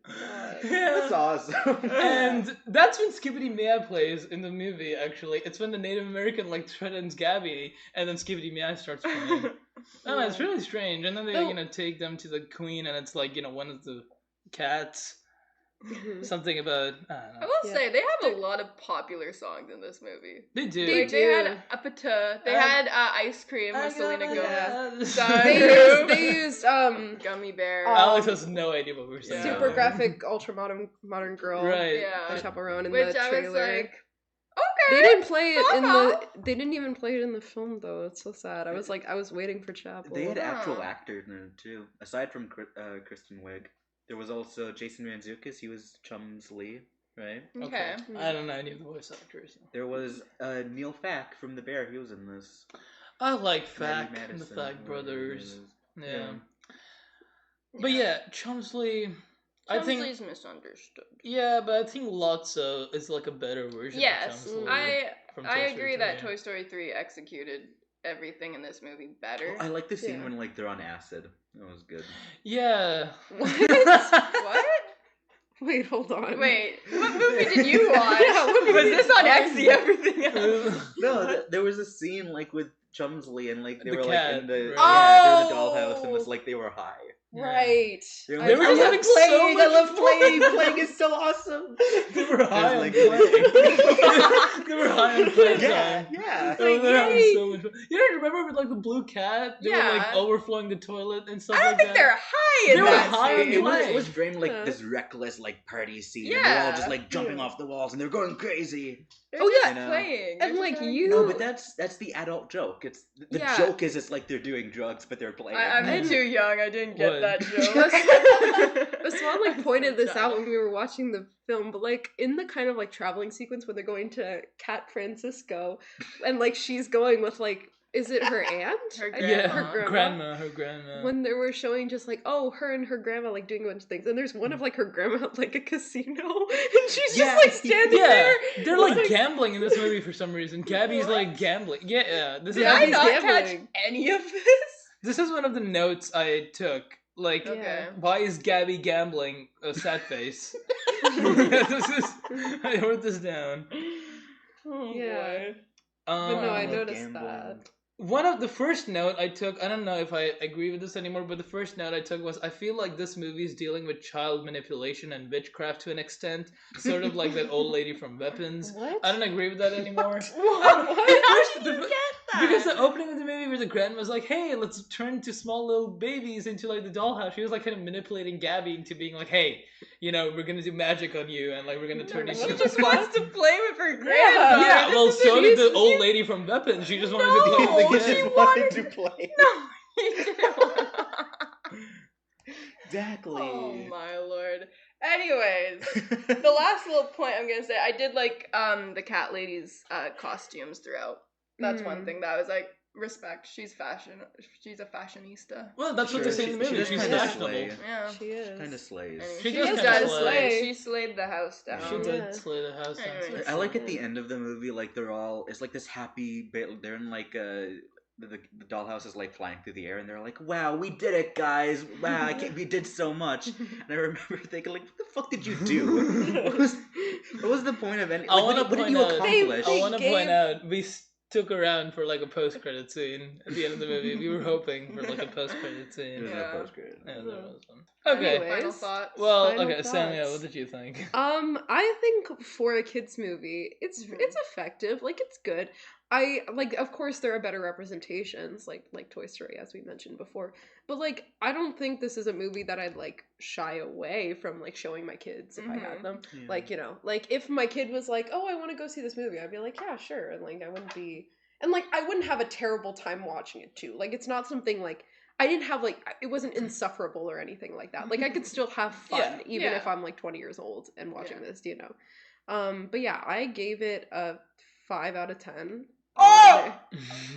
Yeah. That's awesome. And that's when Skibbity Mia plays in the movie, actually. It's when the Native American, like, threatens Gabby, and then Skibbity Mia starts playing. Oh, it's really strange. And then they, Though- you know, take them to the queen, and it's like, you know, one of the cats, something about, I don't I know. will Yeah. say they have a lot of popular songs in this movie. They do. They Like, they do. had Apata, they had Ice Cream with Selena Gomez, They used Gummy Bear. Alex has no idea what we're saying. Yeah. super graphic ultra modern girl Right. Yeah. by Chaperone in Which the I trailer. was like, They okay. didn't play it in Uh-huh. they didn't even play it in the film though. It's so sad. I was waiting for Chapel. They had actual Wow. actors in it too. Aside from Kristen Wiig, there was also Jason Mantzoukas. He was Chum's Lee, right? Okay. I don't know any of the voice actors. There was Neil Fack from The Bear. He was in this. I like Maddie Fack and the Madison, Fack whatever her name brothers. is. Yeah. But yeah, Chumsley, I think. Chumsley's misunderstood. Yeah, but I think Lotso is like a better version Yes, of Chumsley. I from Toy Story agree 3. that Toy Story 3 executed everything in this movie better. Oh, I like the scene Yeah. when like they're on acid. That was good. Yeah. What? Wait, hold on. Wait, what movie did you watch? Yeah, what Was movie- this on Exy Everything Else? No, there was a scene like with Chumsley and like they The were cat, like in the right. yeah, they were in the Oh! dollhouse and it's like they were high. Right. They were, They were I just love having so playing. I much love fun. playing. Playing is so awesome. They were high on like- playing. They were high on playing Yeah, time. yeah. Oh, they're having yay. so much fun. You don't remember with like the blue cat? They were like Yeah. overflowing the toilet and stuff I don't like think that. they're high in They were that high on scene. It was, playing. it was framed like Yeah. this reckless like party scene. And they're all Yeah. just like jumping Yeah. off the walls and they're going crazy. They're Oh, just yeah. You know? playing. And, They're like, just having you- No, fun. but that's the adult joke. It's the Yeah. joke is it's like they're doing drugs, but they're playing. I'm And- too young. I didn't get What? that joke. Swan like pointed I'm so this out child. when we were watching the film, but like in the kind of like traveling sequence when they're going to Cat Francisco, and like she's going with like, is it her aunt? Her I think Yeah, her grandma, her grandma. When they were showing just like, oh, her and her grandma like doing a bunch of things, and there's one of like her grandma at like a casino, and she's Yeah, just like standing yeah, there. they're like gambling in this movie for some reason. Gabby's like gambling. Yeah, this Did is I Gabby's not catch gambling. any of this? this is one of the notes I took. Like, Okay. why is Gabby gambling? A sad face. This is. I wrote this down. Oh, Yeah. boy. But no, I love noticed gambling. that. One of the first note I took, I don't know if I agree with this anymore, but the first note I took was I feel like this movie is dealing with child manipulation and witchcraft to an extent, sort of like that old lady from Weapons. What? I don't agree with that anymore. How did you get that? Because the opening of the movie where the grandma's like, hey, let's turn to small little babies into like the dollhouse. She was like kind of manipulating Gabby into being like, hey, you know, we're gonna do magic on you and like we're gonna turn you She into just wants to play with her Yeah. grandma. yeah, This well, is so did she's- the old lady from Weapons. She just wanted to play No, with the she kids. just wanted- to play. No, he didn't want- Exactly. Oh my lord. Anyways, the last little point I'm gonna say, I did like the cat lady's costumes throughout. That's one Mm. thing that I was like, respect. She's a fashionista. Well, that's what they say in the movie. does She's kinda fashionable. slay. Yeah. She is. Kind of slays. I mean, She she does does, kinda slay. slay. She slayed the house down. She Yeah. did slay the house down. Anyways. so I like it's- at the end of the movie, like they're all. It's like this happy bit. They're in like the dollhouse is like flying through the air, and they're like, "Wow, we did it, guys! Wow, we did so much." And I remember thinking, like, "What the fuck did you do? what was the point of any? I Like, wanna what did point you out- accomplish?" I want to gave- point out we stuck around for like a post-credit scene at the end of the movie. We were hoping for like a post-credit scene. There's Yeah. no post-credit. Yeah, there was one. Okay. Anyway. Final thoughts. Well, Final okay, Samuel, thoughts. what did you think? I think for a kids movie, it's Mhm. it's effective. Like it's good. I like, of course, there are better representations, like Toy Story, as we mentioned before. But like, I don't think this is a movie that I'd like shy away from like showing my kids if I had Mhm. them. Yeah. Like, you know, like if my kid was like, "Oh, I want to go see this movie," I'd be like, "Yeah, sure," and like I wouldn't be, and like I wouldn't have a terrible time watching it too. Like it's not something like. I didn't have like it wasn't insufferable or anything like that. Like I could still have fun Yeah, even yeah. if I'm like 20 years old and watching Yeah. this, you know. But yeah, I gave it a 5 out of 10. Oh!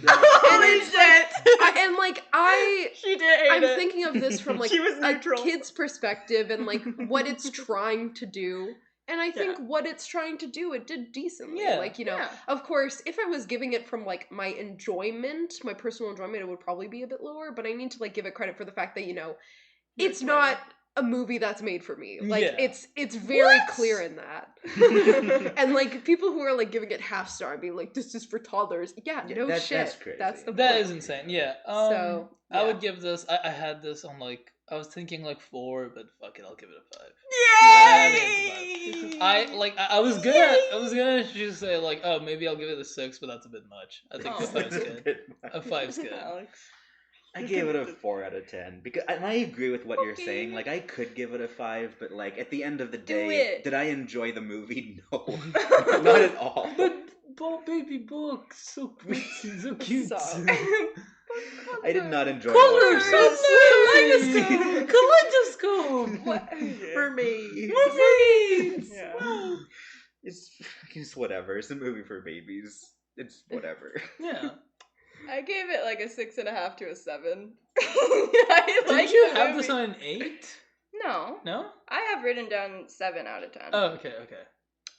Holy shit! And like I She did hate I'm it. thinking of this from like She was a neutral. kid's perspective and like what it's trying to do. And I think Yeah. what it's trying to do, it did decently. Yeah. Like, you know, Yeah. of course, if I was giving it from like my enjoyment, my personal enjoyment, it would probably be a bit lower. But I need to like give it credit for the fact that, you know, You're it's 20. not a movie that's made for me. Like Yeah. it's very What? clear in that. And like people who are like giving it half star and being like, this is for toddlers. Yeah, Yeah, no that's shit. crazy. That's the That point. is insane. Yeah. So, I yeah. would give this. I had this on like I was thinking like 4, but fuck it, I'll give it a 5. Yay! I was gonna just say like, oh, maybe I'll give it a 6, but that's a bit much. I think Oh. a 5's good. A 5's good. Alex. I gave it a 4 out of 10 because, and I agree with what you're Okay. saying. Like, I could give it a 5, but like at the end of the Do day, it. did I enjoy the movie? No, not at all. Baby book, so pretty, so cute. So- I did not enjoy Colors, watching so it. kaleidoscope. What? Mermaids. Mermaids. Yeah. It's whatever. It's a movie for babies. It's whatever. Yeah. I gave it like a 6.5 to a 7. I Did like you the have movie. this on an 8? No. No. I have written down 7 out of 10. Oh, okay.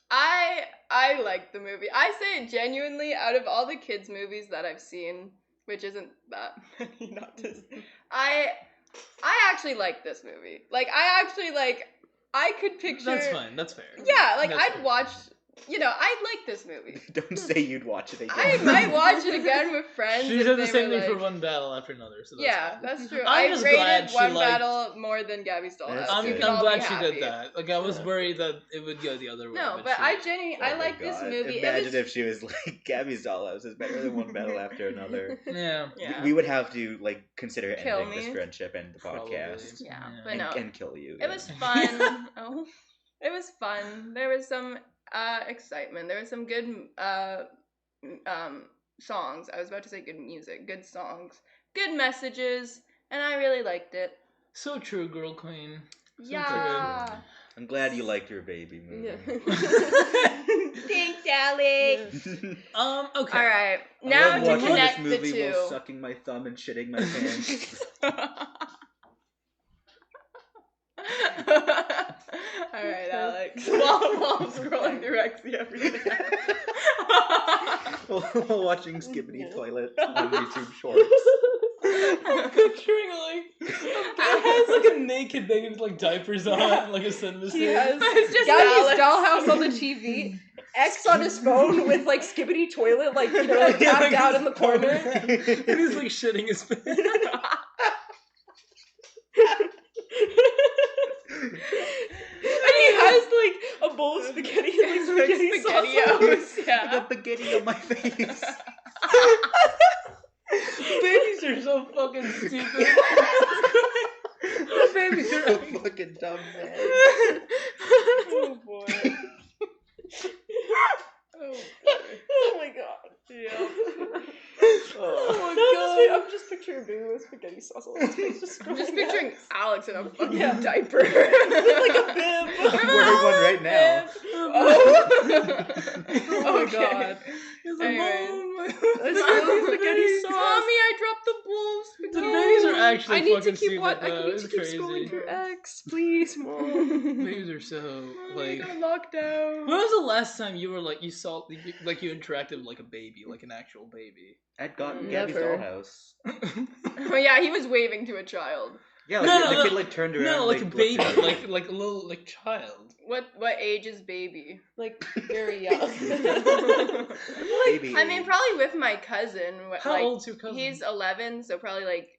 I like the movie. I say it genuinely, out of all the kids movies that I've seen, which isn't that many, not to I actually like this movie. Like I could picture That's fine. That's fair. Yeah, like That's I'd fair. watch, I'd like this movie. Don't say you'd watch it again. I might watch it again with friends. She if said the they same were thing for like- One Battle After Another. So that's Yeah, fine. that's true. I'm I just rated glad she One liked- Battle more than Gabby's Dollhouse. That's I'm We good. can all glad be she happy. did that. Like I was Yeah. worried that it would go the other way. No, but she- I genuinely, Oh I my like this God. movie. Imagine it was, if she was like, Gabby's Dollhouse is better than One Battle After Another. Yeah. yeah. We would have to like consider Kill ending this me. friendship and the Probably. podcast Yeah, Yeah. but and, no, and kill you. it was fun. Oh, it was fun. There was some Excitement. There were some good songs. I was about to say good music, good songs, good messages, and I really liked it. So true, girl queen. So Yeah. true. I'm glad you like your baby movie. Thanks, Alex. Okay. All right. Now I'm to watching connect this the movie two. while sucking my thumb and shitting my pants. All right, Alex. While I'm scrolling through Xy everything. While watching Skibbity Toilet on YouTube Shorts. I'm picturing like it has like a naked baby with like diapers on, like a cinema He has It's just Gabby's Alex. dollhouse on the TV, X on his phone with like Skibbity Toilet, like, you know, like tapped out in the corner. And he's like shitting his pants. And he has like a bowl of spaghetti and like spaghetti sauce. SpaghettiOs, I yeah. got spaghetti on my face. Babies are so fucking stupid. Babies are So fucking dumb, man. Oh boy. Oh my god. Yeah. Oh, I'm just picturing a baby with spaghetti sauce on his face. I'm just picturing Alex in a fucking Yeah. diaper. like a bib. I'm wearing one right now. Oh my god. He's like, Anyway. Mom, Spaghetti sauce. Mommy, I dropped the bowl of The spaghetti. babies are actually I need to fucking keep stupid, what I though. need It's to keep crazy. scrolling through X, please, mom. Babies are so Mommy, like. got locked down. When was the last time you were like you saw like you interacted with like a baby, like an actual baby? At Gabby's Never. dollhouse. Oh yeah, he was waving to a child. Yeah, like, No, the no, kid no. like turned around. No, like a looked baby, at me. like a little like child. What age is baby? Like very young. Baby. I mean, probably with my cousin. How like, old's your cousin? He's 11, so probably like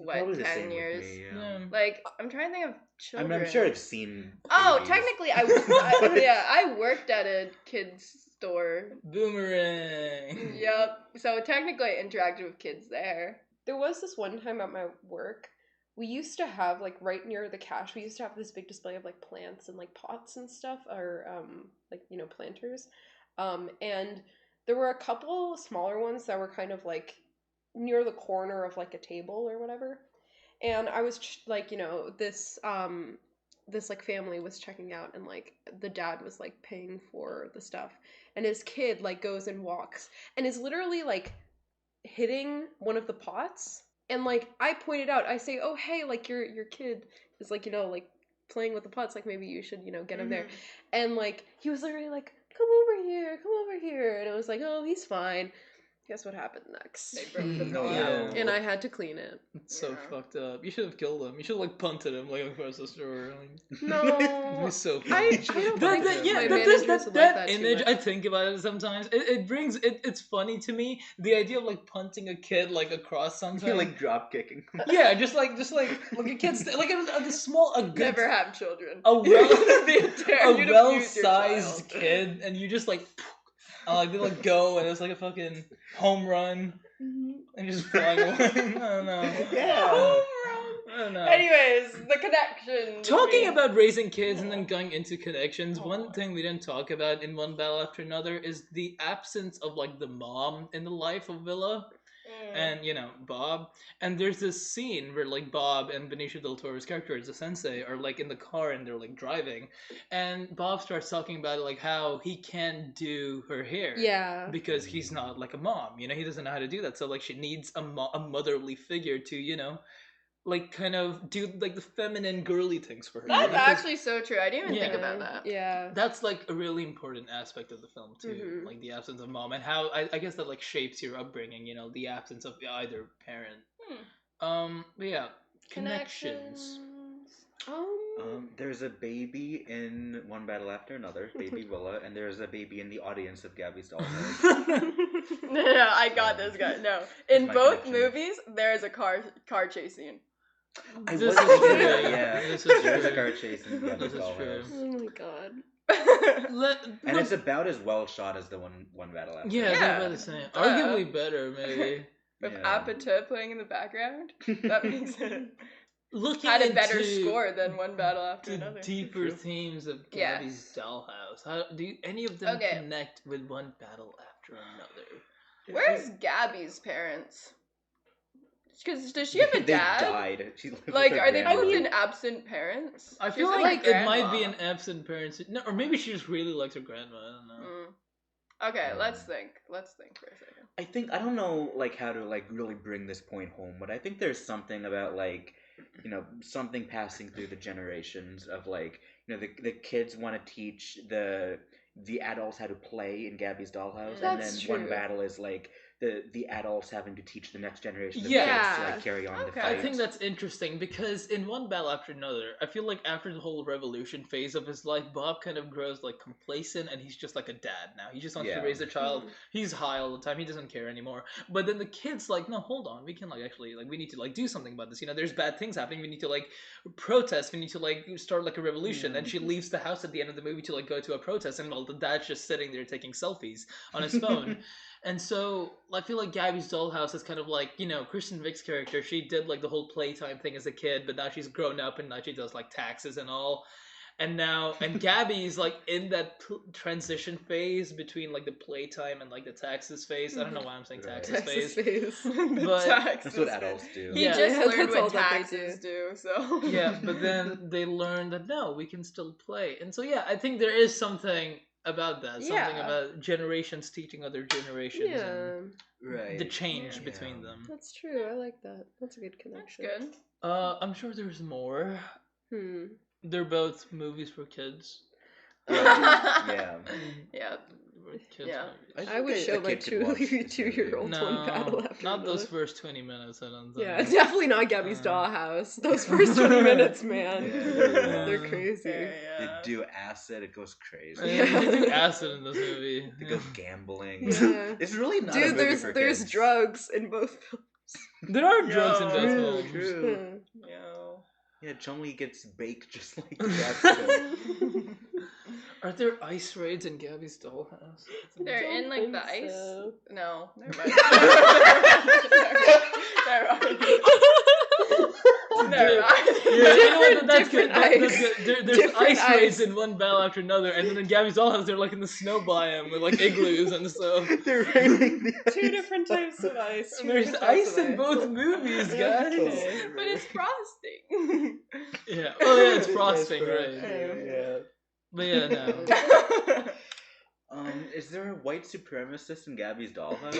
Probably the 10 same with years. me, Yeah. Like I'm trying to think of I children. mean, I'm sure I've seen. Oh, babies. technically, I worked at a kids store. Boomerang. Yep. So technically, I interacted with kids there. There was this one time at my work, we used to have, like, right near the cash, we used to have this big display of, like, plants and, like, pots and stuff, or, like, you know, planters. And there were a couple smaller ones that were kind of, like, near the corner of, like, a table or whatever. And I was, like, you know, this, like, family was checking out, and, like, the dad was, like, paying for the stuff. And his kid, like, goes and walks, and is literally, like, hitting one of the pots, and like I pointed out, I say, oh hey, like your kid is like, you know, like playing with the pots, like maybe you should, you know, get him there. And like he was literally like, come over here, and it was like, oh, he's fine. Guess what happened next? They broke the No. pot. Yeah. And I had to clean it. It's so Yeah. fucked up. You should have killed him. You should have like punted him like across the store. Like, No, it'd be so funny. I don't think my managers would like that too image. much. I think about it sometimes. It brings it. It's funny to me the idea of like punting a kid like across something. You're like drop kicking. Yeah, just like a kid's like a small a good Never have children. a well You'd a well abuse your sized child. kid, and you just like they like go and it's like a fucking home run and you're just flying away. I don't know. Yeah. I don't know. Anyways, the connection. Talking between- about raising kids and then going into connections, one thing we didn't talk about in One Battle After Another is the absence of like the mom in the life of Villa and, you know, Bob. And there's this scene where like Bob and Benicio del Toro's character as a sensei are like in the car and they're like driving. And Bob starts talking about like how he can't do her hair. Yeah. Because he's not like a mom, you know, he doesn't know how to do that. So like she needs a motherly figure to, you know, like kind of do like the feminine girly things for her. That's Because actually so true. I didn't even think about that. Yeah. that's like a really important aspect of the film too, Mhm. like the absence of mom and how I guess that like shapes your upbringing. You know, the absence of either parent. But yeah, connections. There's a baby in One Battle After Another, baby Willa, and there's a baby in the audience of Gabby's Dollhouse. No, I got this guy. No, in My both connection. movies, there is a car chase scene. I This was is thinking true. that, yeah. This is There's a true. car chase in Gabby's This is true. Dollhouse. Oh my god. And it's about as well shot as the One Battle After. Yeah, Yeah. they're about the same. Arguably better, maybe. With Yeah. Apatow playing in the background, that makes it. looking had a better into score than One Battle After the Another. deeper themes of Gabby's Dollhouse. How do any of them connect with One Battle After Another? Where's Gabby's parents? Because does she have a dad? They died. She lived Like, with her are they grandmother. both in absent parents? I feel like it might be an absent parents. No, or maybe she just really likes her grandma. I don't know. Okay, let's think. Let's think for a second. I don't know, like, how to, like, really bring this point home, but I think there's something about, like, you know, something passing through the generations of, like, you know, the kids want to teach the adults how to play in Gabby's Dollhouse, and then One Battle is, like, the adults having to teach the next generation of kids to, like, carry on the fight. I think that's interesting, because in One Battle After Another, I feel like after the whole revolution phase of his life, Bob kind of grows, like, complacent, and he's just like a dad now. He just wants to raise a child. He's high all the time. He doesn't care anymore. But then the kid's like, no, hold on. We can, like, actually, like, we need to, like, do something about this. You know, there's bad things happening. We need to, like, protest. We need to, like, start, like, a revolution. And she leaves the house at the end of the movie to, like, go to a protest, and, well, the dad's just sitting there taking selfies on his phone. And so, I feel like Gabby's Dollhouse is kind of like, you know, Kristen Wiig's character. She did, like, the whole playtime thing as a kid, but now she's grown up and now she does, like, taxes and all. And Gabby's, like, in that transition phase between, like, the playtime and, like, the taxes phase. I don't know why I'm saying taxes phase. But that's what adults do. He just learned what taxes do, so. Yeah, but then they learned that, no, we can still play. And so, yeah, I think there is something about that, something about generations teaching other generations, and the change between them. That's true. I like that. That's a good connection. That's good. I'm sure there's more. They're both movies for kids. Yeah. Kids movies. I would show my 2-year-old One Battle After not Another. those first 20 minutes. I don't think. Yeah, definitely not Gabby's Dollhouse. Those first 20 minutes, man, they're crazy. They do acid. It goes crazy. They do acid in this movie. They go gambling. Yeah. It's really not. Dude, a movie for there's kids. drugs in both films. There are drugs in both films. True. Yeah, Chun-Li gets baked just like that. Are there ice raids in Gabby's Dollhouse? They're in, like, the ice? So. No, never mind. Never mind. That's good. That's good. There's ice raids in One Battle After Another, and then in Gabby's Dollhouse, they're, like, in the snow biome with, like, igloos and stuff. They're raining the Two different types of ice. There's ice in both movies, guys. But it's frosting. Yeah. Oh, yeah, it's frosting, right? Yeah. But yeah, no. Is there a white supremacist in Gabby's Dollhouse?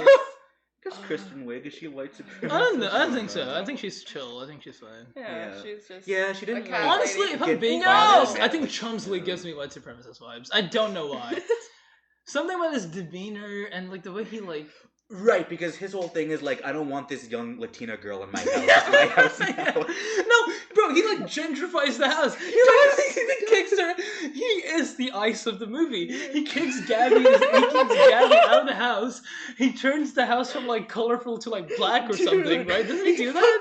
Because Kristen Wiig, is she a white supremacist? I don't think so. I think she's chill. I think she's fine. Yeah, she's just. Yeah, she didn't. Like, Honestly, if I'm being honest, I think Chumsley gives me white supremacist vibes. I don't know why. Something about his demeanor and, like, the way he, like. Right, because his whole thing is like, I don't want this young Latina girl in my house. My house now. No, bro, he, like, gentrifies the house. He kicks her. He is the ice of the movie. He kicks Gabby out of the house. He turns the house from, like, colorful to, like, black or something, right? Doesn't he do that?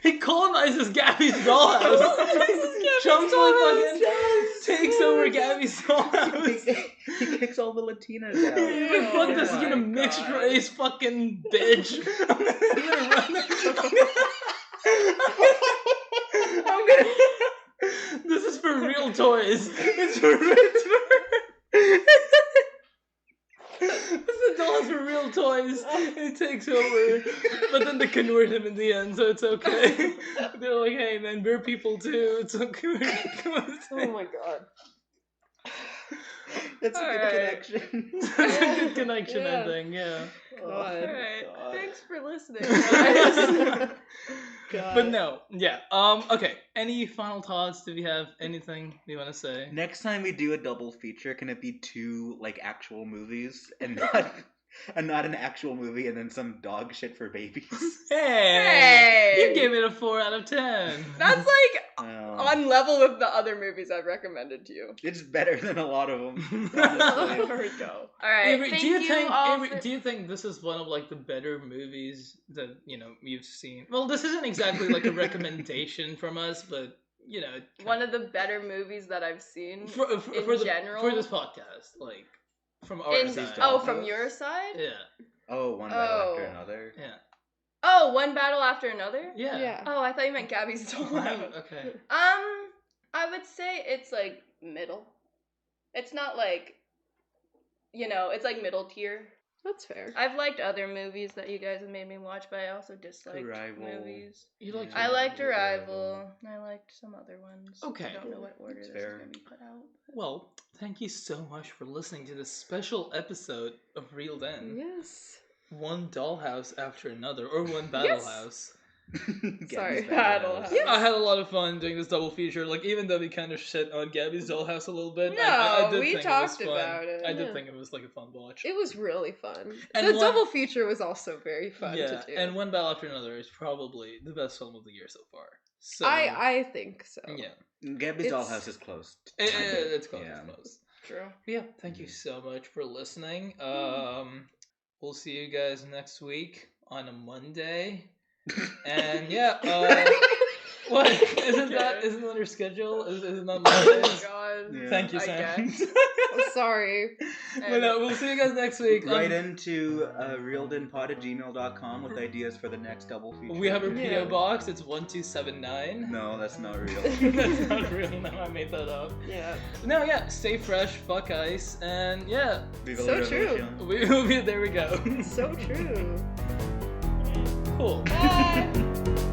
He colonizes Gabby's Dollhouse. Chumsley fucking takes over Gabby's Dollhouse. He kicks all the Latinas out. Like, fuck this, you know, mixed race fucking bitch. This is for real toys. It's for This is a doll for real toys. He takes over, but then they convert him in the end, so it's okay. They're like, hey man, we're people too. It's okay. Oh my god. That's a good connection. That's a good connection, I think. Yeah. Alright. Thanks for listening, guys. But no, yeah. Okay. Any final thoughts? Do we have anything you want to say? Next time we do a double feature, can it be 2 like actual movies and not an actual movie and then some dog shit for babies? Hey! You gave it a 4 out of 10. That's like on level with the other movies I've recommended to you. It's better than a lot of them. There we go. All right. Avery, do you think this is one of like the better movies that you've seen? Well, this isn't exactly like a recommendation from us, but one of the better movies that I've seen for general for this podcast, like from our side. Oh, from your side? Yeah. Oh, One Dollhouse After Another. Yeah. Oh, One Battle After Another? Yeah. Oh, I thought you meant Gabby's Dollhouse. Okay. I would say it's like middle. It's not like, it's like middle tier. That's fair. I've liked other movies that you guys have made me watch, but I also disliked Arrival. movies. You liked I liked Arrival. I liked some other ones. Okay. I don't know what order this is fair. going to be put out. Well, thank you so much for listening to this special episode of Reeled In. Yes. One Dollhouse After Another, or One Battle House. Sorry. Battle House. I had a lot of fun doing this double feature. Like, even though we kind of shit on Gabby's Dollhouse a little bit, No, I did we think talked it was fun. about it. I did Yeah. think it was like a fun watch. It was really fun. And The one- double feature was also very fun Yeah, to do. and One Battle After Another is probably the best film of the year so far. So I think so. yeah, Gabby's It's- Dollhouse is close. it's close. Yeah. It's close. True. But yeah, thank you so much for listening. We'll see you guys next week on a Monday. And yeah, what isn't that our schedule? Is it not Oh Mondays? God. Yeah. Thank you, I Sam. guess. I'm sorry. But no, we'll see you guys next week. Write into reeledinpod@gmail.com with ideas for the next double feature. We have a Yeah. PO box. It's 1279. No, that's not real. That's not real. No, I made that up. Yeah. No, yeah, stay fresh, fuck ice, and yeah, Viva So la true. revolution. we will be there. We go. So true. Cool. Bye.